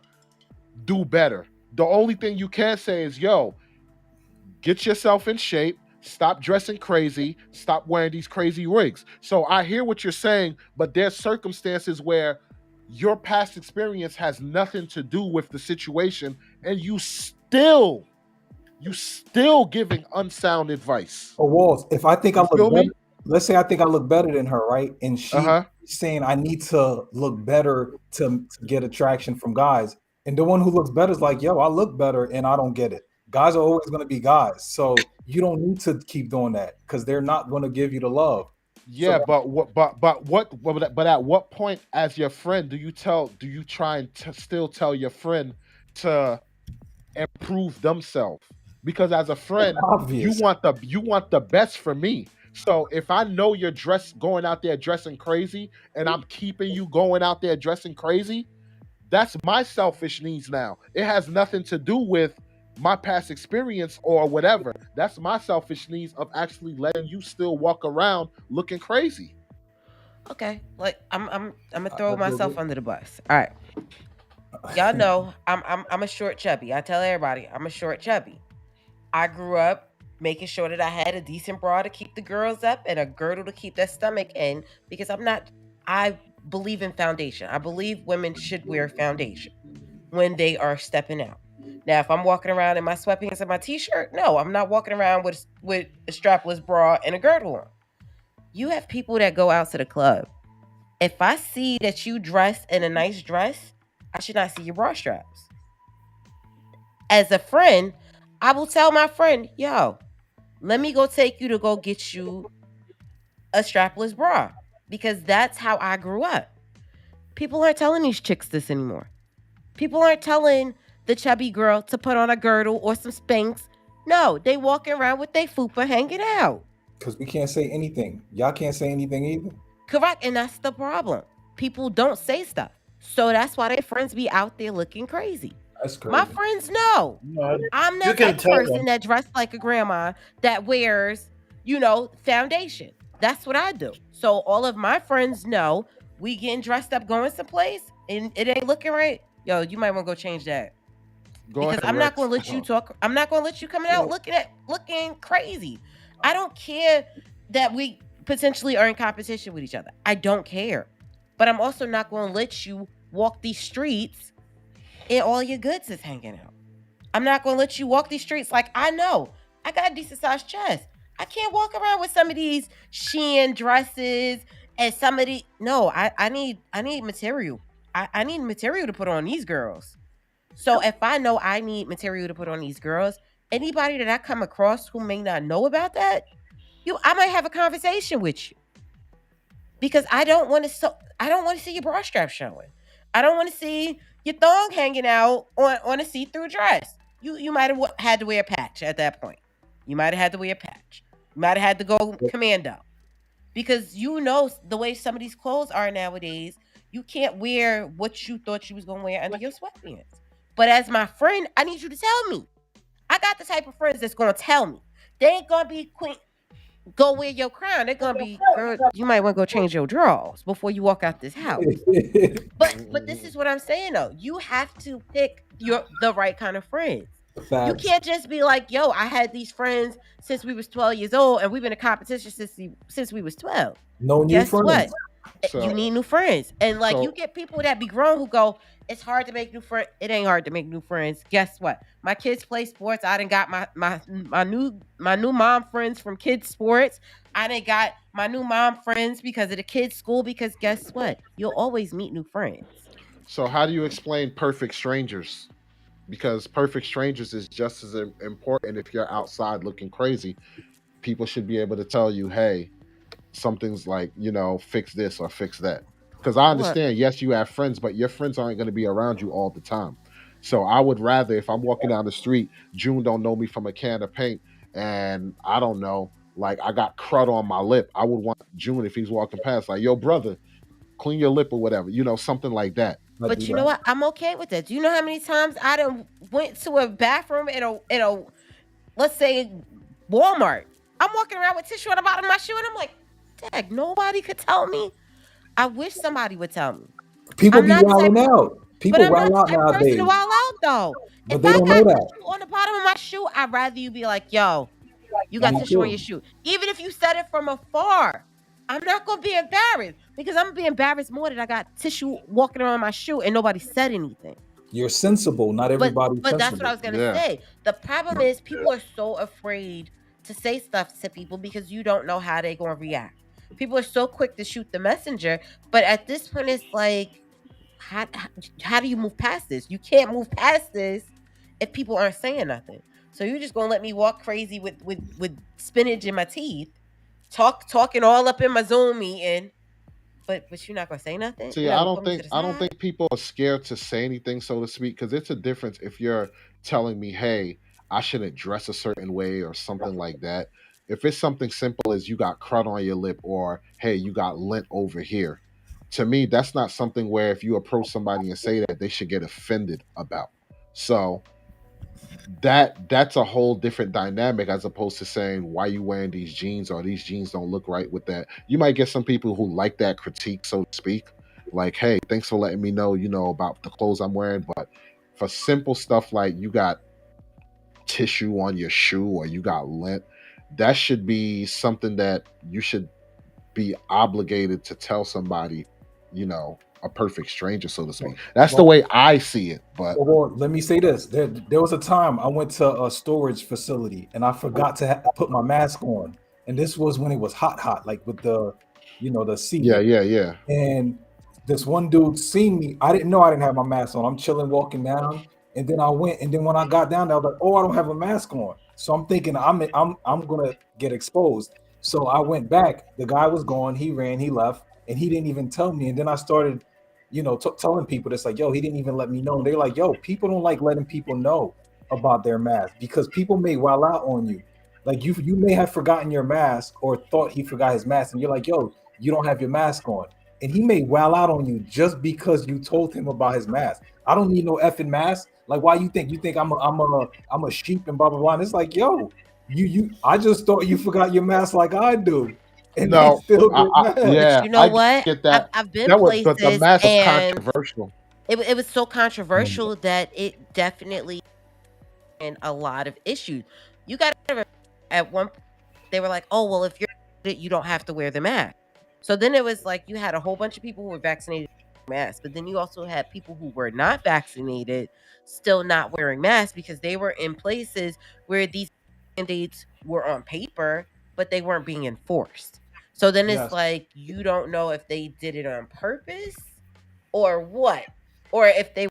do better? The only thing you can say is, yo, get yourself in shape, stop dressing crazy, stop wearing these crazy wigs. So I hear what you're saying, but there's circumstances where your past experience has nothing to do with the situation, and you still giving unsound advice. Oh, Walls, if I think I You feel look me? better, let's say I think I look better than her, right? And she's Uh-huh. saying I need to look better to get attraction from guys. And the one who looks better is like, yo, I look better and I don't get it. Guys are always going to be guys. So you don't need to keep doing that because they're not going to give you the love. Yeah, So but at what point as your friend do you try and still tell your friend to improve themselves? Because as a friend, obvious. you want the best for me. So if I know you're going out there dressing crazy and I'm keeping you going out there dressing crazy, that's my selfish needs now. It has nothing to do with my past experience or whatever. That's my selfish needs of actually letting you still walk around looking crazy. Okay, like I'm gonna I throw feel myself good. under the bus. All right, y'all know I'm a short chubby. I tell everybody I'm a short chubby. I grew up making sure that I had a decent bra to keep the girls up and a girdle to keep their stomach in because I believe in foundation. I believe women should wear foundation when they are stepping out. Now, if I'm walking around in my sweatpants and my t-shirt, no, I'm not walking around with a strapless bra and a girdle on. You have people that go out to the club. If I see that you dress in a nice dress, I should not see your bra straps. As a friend, I will tell my friend, yo, let me go take you to go get you a strapless bra because that's how I grew up. People aren't telling these chicks this anymore. People aren't telling the chubby girl to put on a girdle or some Spanx. No, they walking around with their fupa hanging out. Because we can't say anything. Y'all can't say anything either. Correct, and that's the problem. People don't say stuff. So that's why their friends be out there looking crazy. That's crazy. My friends know. No, I'm you that can type of tell person them. that dressed like a grandma that wears, foundation. That's what I do. So all of my friends know we getting dressed up going someplace and it ain't looking right. Yo, you might want to go change that. Go Because ahead, I'm not Rex. going to let you talk. I'm not going to let you coming out looking crazy. I don't care that we potentially are in competition with each other. I don't care. But I'm also not going to let you walk these streets and all your goods is hanging out. I'm not going to let you walk these streets like I know. I got a decent sized chest. I can't walk around with some of these Shein dresses and some of the no, I need material. I need material to put on these girls. So if I know I need material to put on these girls, anybody that I come across who may not know about that, I might have a conversation with you. Because I don't want to see your bra strap showing. I don't want to see your thong hanging out on a see-through dress. You might have had to wear a patch at that point. You might have had to wear a patch. You might have had to go commando. Because you know the way some of these clothes are nowadays, you can't wear what you thought you was going to wear under your sweatpants. But as my friend, I need you to tell me. I got the type of friends that's going to tell me. They ain't going to be queen. Go wear your crown. They're gonna be, girl, you might want to go change your drawers before you walk out this house. But this is what I'm saying though. You have to pick the right kind of friends. Facts. You can't just be like, yo, I had these friends since we was 12 years old and we've been in competition since we was 12. No new Guess friends. what? So- You need new friends. And like so- you get people that be grown who go, it's hard to make new friends. It ain't hard to make new friends. Guess what? My kids play sports. I done got my new mom friends from kids sports. I done got my new mom friends because of the kids school. Because guess what? You'll always meet new friends. So how do you explain perfect strangers? Because perfect strangers is just as important. If you're outside looking crazy, people should be able to tell you, hey, something's like, fix this or fix that. Because I understand, yes, you have friends, but your friends aren't going to be around you all the time. So I would rather, if I'm walking down the street, June don't know me from a can of paint, and I don't know, like I got crud on my lip. I would want June, if he's walking past, like, yo, brother, clean your lip or whatever, something like that. But you know what? I'm okay with that. Do you know how many times I done went to a bathroom in a let's say Walmart? I'm walking around with tissue on the bottom of my shoe, and I'm like, dang, nobody could tell me. I wish somebody would tell me. People I'm be not the wilding type- out. People But I'm wild not out the type of person nowadays. to wild out though. But If they I don't got know that. tissue on the bottom of my shoe, I'd rather you be like, yo, you got Me tissue on too. your shoe. Even if you said it from afar, I'm not gonna be embarrassed because I'm gonna be embarrassed more that I got tissue walking around my shoe and nobody said anything. You're sensible. Not everybody's But that's what I sensible. was gonna say. The problem is people are so afraid to say stuff to people because you don't know how they're gonna react. People are so quick to shoot the messenger, but at this point, it's like, how do you move past this? You can't move past this if people aren't saying nothing. So you're just gonna let me walk crazy with spinach in my teeth, talking all up in my Zoom meeting, but you're not gonna say nothing. See, You're not I gonna don't put me think to the I don't side? think people are scared to say anything, so to speak, because it's a difference if you're telling me, hey, I shouldn't dress a certain way or something like that. If it's something simple as you got crud on your lip or hey, you got lint over here, to me, that's not something where if you approach somebody and say that, they should get offended about. So that's a whole different dynamic as opposed to saying why you wearing these jeans or these jeans don't look right with that. You might get some people who like that critique, so to speak, like, hey, thanks for letting me know, about the clothes I'm wearing. But for simple stuff like you got tissue on your shoe or you got lint, that should be something that you should be obligated to tell somebody, a perfect stranger, so to speak. That's the way I see it. But Well, let me say this: there was a time I went to a storage facility and I forgot to put my mask on, and this was when it was hot, like with the seat. yeah. And this one dude seen me. I didn't know I didn't have my mask on. I'm chilling, walking down, and then I went. And then when I got down there, I was like, "Oh, I don't have a mask on." So I'm thinking I'm gonna get exposed. So I went back. The guy was gone. He ran. He left, and he didn't even tell me. And then I started, telling people this, like, "Yo, he didn't even let me know." And they're like, "Yo, people don't like letting people know about their mask because people may wild out on you. Like you may have forgotten your mask or thought he forgot his mask, and you're like, "Yo, you don't have your mask on." And he may wild out on you just because you told him about his mask. I don't need no effing mask. Like, why you think I'm a sheep and blah blah blah? And it's like, yo, I just thought you forgot your mask like I do. And No, they still get mad. yeah, You know I what? get that. I've been That was, places but the mask was and controversial. it was so controversial that it definitely and a lot of issues. You got to at one point they were like, "Oh well, if you're you don't have to wear the mask. So then it was like you had a whole bunch of people who were vaccinated masks, but then you also had people who were not vaccinated still not wearing masks because they were in places where these mandates were on paper, but they weren't being enforced. So then it's Yes. like you don't know if they did it on purpose or what, or if they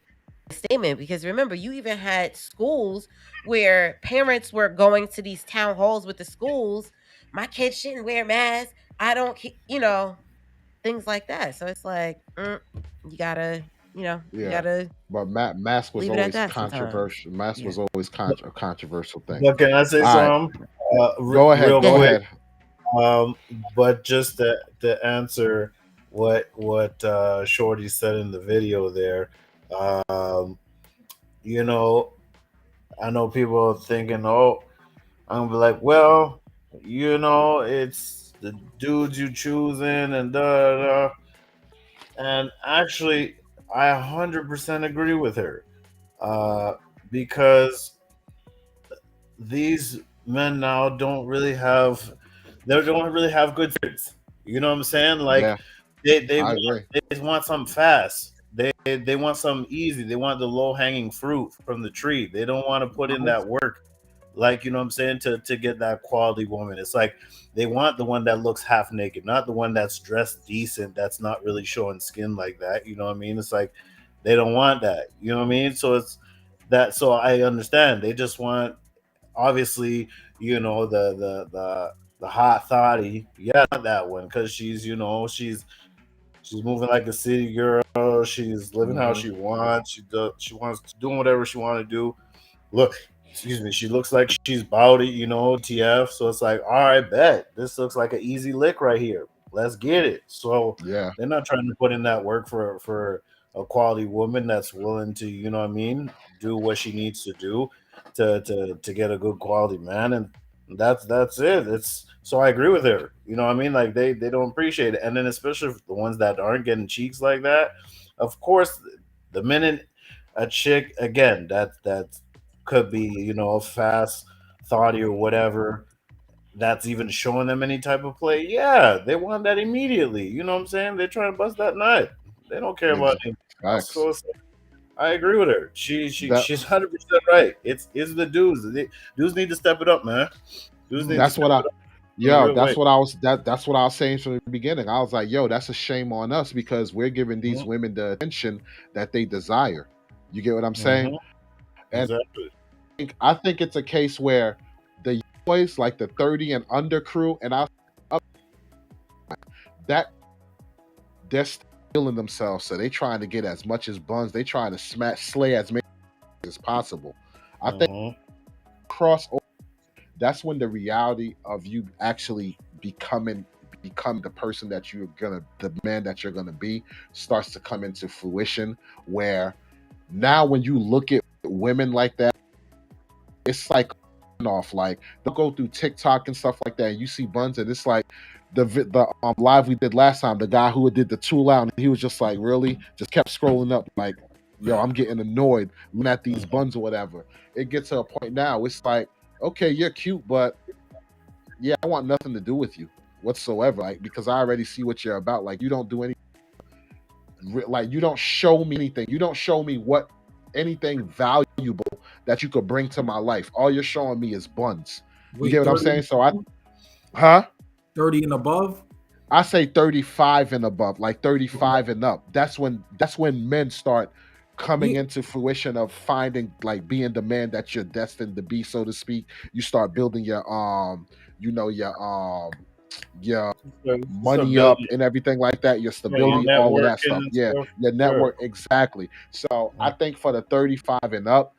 statement, because remember you even had schools where parents were going to these town halls with the schools. My kids shouldn't wear masks. I don't, things like that. So it's like you gotta, you Yeah. gotta But mask was leave it at always that sometimes. controversial. Mask Yeah. was always a controversial thing. But can I say All right. something? Go ahead. Real Go quick. ahead. But just to answer what Shorty said in the video there, you know, I know people are thinking, oh, I'm gonna be like, well, you know, it's the dudes you choosing and da da da. And actually, I 100% agree with her, because these men now don't really have good fits. You know what I'm saying? Like Yeah, they I want, agree. they just want something fast. They want something easy. They want the low hanging fruit from the tree. They don't want to put in that work. Like, you know what I'm saying, to get that quality woman. It's like they want the one that looks half naked, not the one that's dressed decent, that's not really showing skin like that. You know what I mean? It's like they don't want that. You know what I mean? So it's that. So I understand. They just want, obviously, you know, the hot thotty. Yeah, not that one, because she's, you know, she's moving like a city girl. She's living how she wants. She wants to do whatever she want to do. Look, excuse me, she looks like she's bouty, you know, TF. So it's like, all right, bet this looks like an easy lick right here. Let's get it. So Yeah, they're not trying to put in that work for a quality woman that's willing to, you know what I mean, do what she needs to do to get a good quality man. And that's it. It's so I agree with her. You know what I mean? Like they don't appreciate it. And then especially the ones that aren't getting cheeks like that, of course, the minute a chick, again, that could be, you know, a fast thoughty or whatever, that's even showing them any type of play, yeah, they want that immediately. You know what I'm saying? They're trying to bust that nut. They don't care about anything else. facts. So I agree with her. She's That 100% right. It's the dudes. Dudes need to step it up, man. Dudes need to that's step what I it up in a Yo, real way. that's what I was saying from the beginning. I was like, yo, that's a shame on us because we're giving these Mhm, women the attention that they desire. You get what I'm saying? mhm, And exactly. I think it's a case where the boys, like the 30 and under crew, and I up that they're stealing themselves, so they trying to get as much as buns. They trying to slay as many as possible. I think Mhm, cross over, that's when the reality of you actually become the person that the man that you're gonna be starts to come into fruition. Where now, when you look at women like that, it's like off. Like they'll go through TikTok and stuff like that, and you see buns, and it's like the live we did last time. The guy who did the tool out, and he was just like, really, just kept scrolling up, like, yo, I'm getting annoyed looking at these buns or whatever. It gets to a point now. It's like, okay, you're cute, but yeah, I want nothing to do with you whatsoever. Like, because I already see what you're about. Like, you don't do any, like, you don't show me anything. You don't show me anything valuable that you could bring to my life. All you're showing me is buns. You Wait, get what I'm 30, saying? So huh? 30 and above? I say 35 and above, like 35 and up. That's when men start coming Yeah. into fruition of finding, like, being the man that you're destined to be, so to speak. You start building your your money up Stability. and everything like that, your Yeah, your stability, all of that networking stuff. and Yeah, stuff. your Sure. network, exactly. So I think for the 35 and up,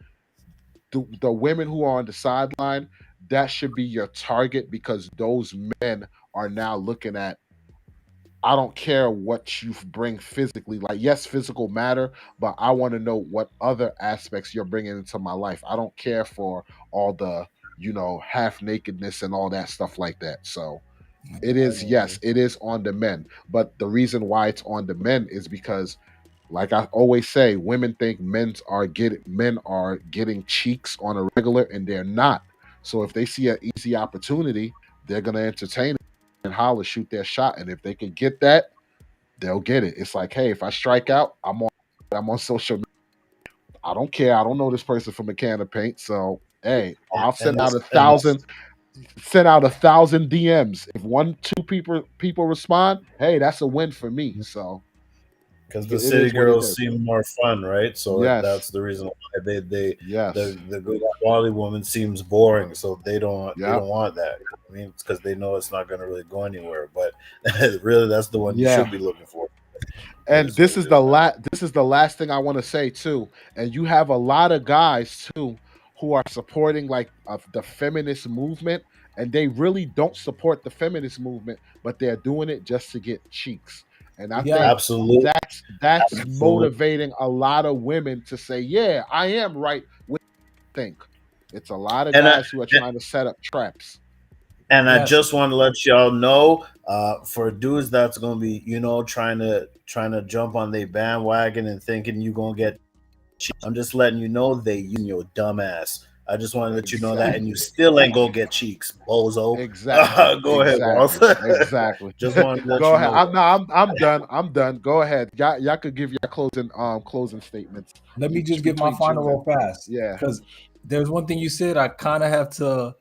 the women who are on the sideline, that should be your target, because those men are now looking at, I don't care what you bring physically. Like, yes, physical matter, but I want to know what other aspects you're bringing into my life. I don't care for all the, half nakedness and all that stuff like that. So it is, yes, it is on the men. But the reason why it's on the men is because, like I always say, women think men are getting cheeks on a regular, and they're not. So if they see an easy opportunity, they're gonna entertain it. and holler, shoot their shot, and if they can get that, they'll get it. It's like, hey, if I strike out, I'm on social media. I don't care. I don't know this person from a can of paint, so hey, I'll send out 1,000 DMs. If 2 people respond, hey, that's a win for me. So because the city girls seem more fun, right? So that's the reason why the good quality woman seems boring, so they don't want that. I mean, it's because they know it's not going to really go anywhere. But really, that's the one you should be looking for. And this is the last thing I want to say too. And you have a lot of guys too who are supporting like the feminist movement, and they really don't support the feminist movement, but they're doing it just to get cheeks. And I think absolutely that's motivating a lot of women to say, yeah, I am right with what I think. It's a lot of guys who are trying to set up traps. And I just want to let y'all know, for dudes that's gonna be, trying to jump on their bandwagon and thinking you gonna get cheeks, I'm just letting you know they using your dumb ass. I just want to let you know that, and you still ain't gonna get cheeks, bozo. Exactly. Go ahead, boss. Exactly. Just want to let go you ahead. know. I'm done. I'm done. Go ahead. Y'all could give your closing statements. Let me just give my final real fast. Yeah. Because there's one thing you said I kind of have to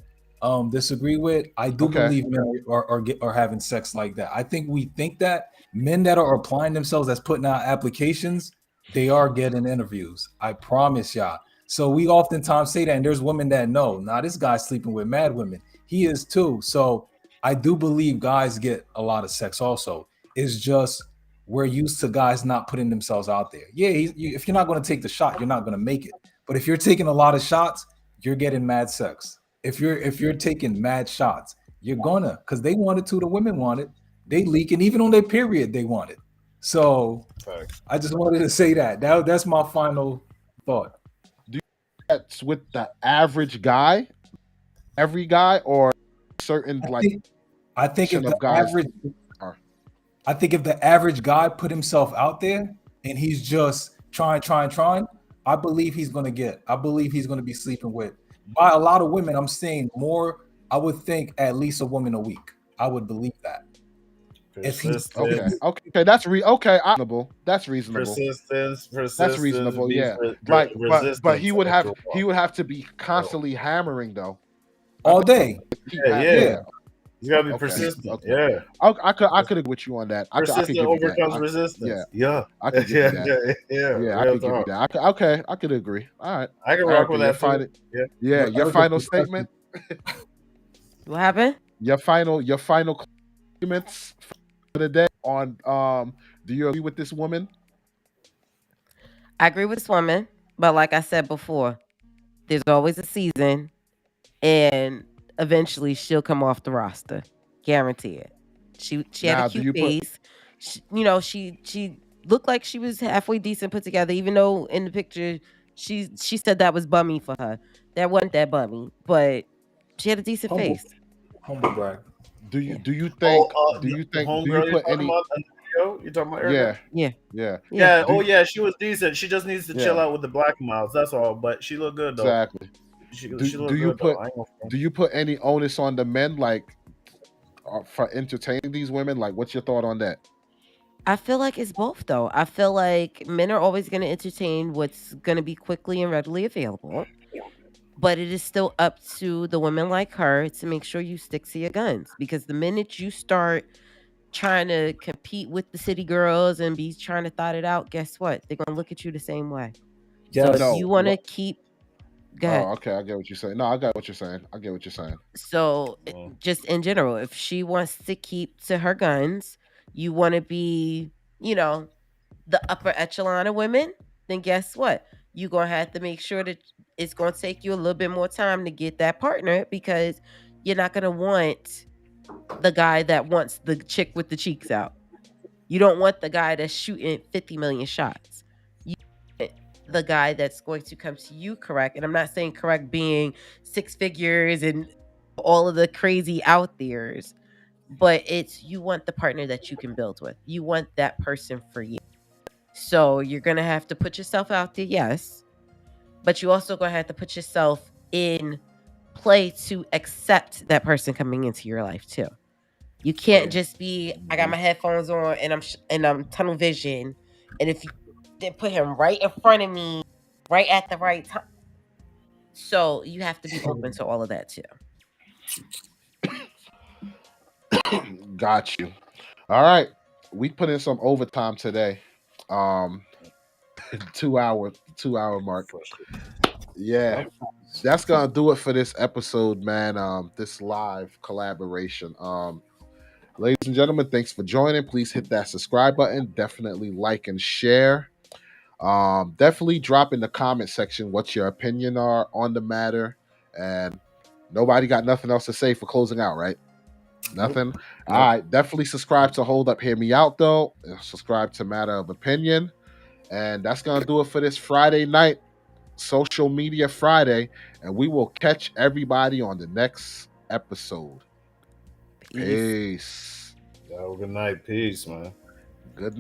disagree with. I do believe men are having sex like that. I think we think that men that are applying themselves, that's putting out applications, they are getting interviews. I promise y'all. So we oftentimes say that, and there's women that know, nah, this guy's sleeping with mad women. He is too. So I do believe guys get a lot of sex also. It's just we're used to guys not putting themselves out there. Yeah, if you're not going to take the shot, you're not going to make it. But if you're taking a lot of shots, you're getting mad sex. If you're taking mad shots, you're gonna, because they wanted to, the women wanted, they leak, and even on their period, they wanted. So I just wanted to say that's my final thought. Do you think that's with the average guy, every guy, or certain I think if the average guy put himself out there and he's just trying, I believe he's gonna be sleeping with, by a lot of women. I'm saying more. I would think at least a woman a week. I would believe that. If he's okay, that's reasonable. That's reasonable. Persistence. That's reasonable. Yeah, but he would have to be constantly hammering though, all day. Yeah. You gotta be persistent. Okay. Yeah, I could agree with you on that. Persistence overcomes resistance. Yeah. I could give you that. Yeah, I could give you that. I could agree. All right, I can rock with that. Yeah, your final statement. What happened? Your final statements for the day on do you agree with this woman? I agree with this woman, but like I said before, there's always a season, and eventually she'll come off the roster. Guarantee it. She had a cute face. She looked like she was halfway decent put together, even though in the picture she said that was bummy for her. That wasn't that bummy, but she had a decent face. Humble brag. Do you think do you put any you talking about Erica? Yeah. Oh yeah, she was decent. She just needs to chill out with the black mouths. That's all. But she looked good though. Exactly. Do you put any onus on the men, like for entertaining these women? Like, what's your thought on that? I feel like it's both though. I feel like men are always going to entertain what's going to be quickly and readily available, but it is still up to the women like her to make sure you stick to your guns, because the minute you start trying to compete with the city girls and be trying to thought it out, guess what? They're going to look at you the same way. Yes. So if you want to keep Go ahead. Oh, okay. I get what you're saying. No, I got what you're saying. So just in general, if she wants to keep to her guns, you want to be, the upper echelon of women, then guess what? You're going to have to make sure that it's going to take you a little bit more time to get that partner, because you're not going to want the guy that wants the chick with the cheeks out. You don't want the guy that's shooting 50 million shots. The guy that's going to come to you correct, and I'm not saying correct being 6 figures and all of the crazy out there's, but it's, you want the partner that you can build with. You want that person for you. So you're gonna have to put yourself out there, yes, but you also gonna have to put yourself in play to accept that person coming into your life too. You can't just be, I got my headphones on and I'm tunnel vision, and if you then put him right in front of me, right at the right time. So you have to be open to all of that too. Got you. All right, we put in some overtime today. 2 hour mark. Yeah, that's gonna do it for this episode, man. This live collaboration. Ladies and gentlemen, thanks for joining. Please hit that subscribe button. Definitely like and share. Definitely drop in the comment section what your opinion are on the matter. And nobody got nothing else to say for closing out, right? Nothing. Nope. All right. Definitely subscribe to Hold Up, Hear Me Out, though. And subscribe to Matter of Opinion. And that's gonna do it for this Friday night, Social Media Friday. And we will catch everybody on the next episode. Peace. Have a good night. Peace, man. Good night.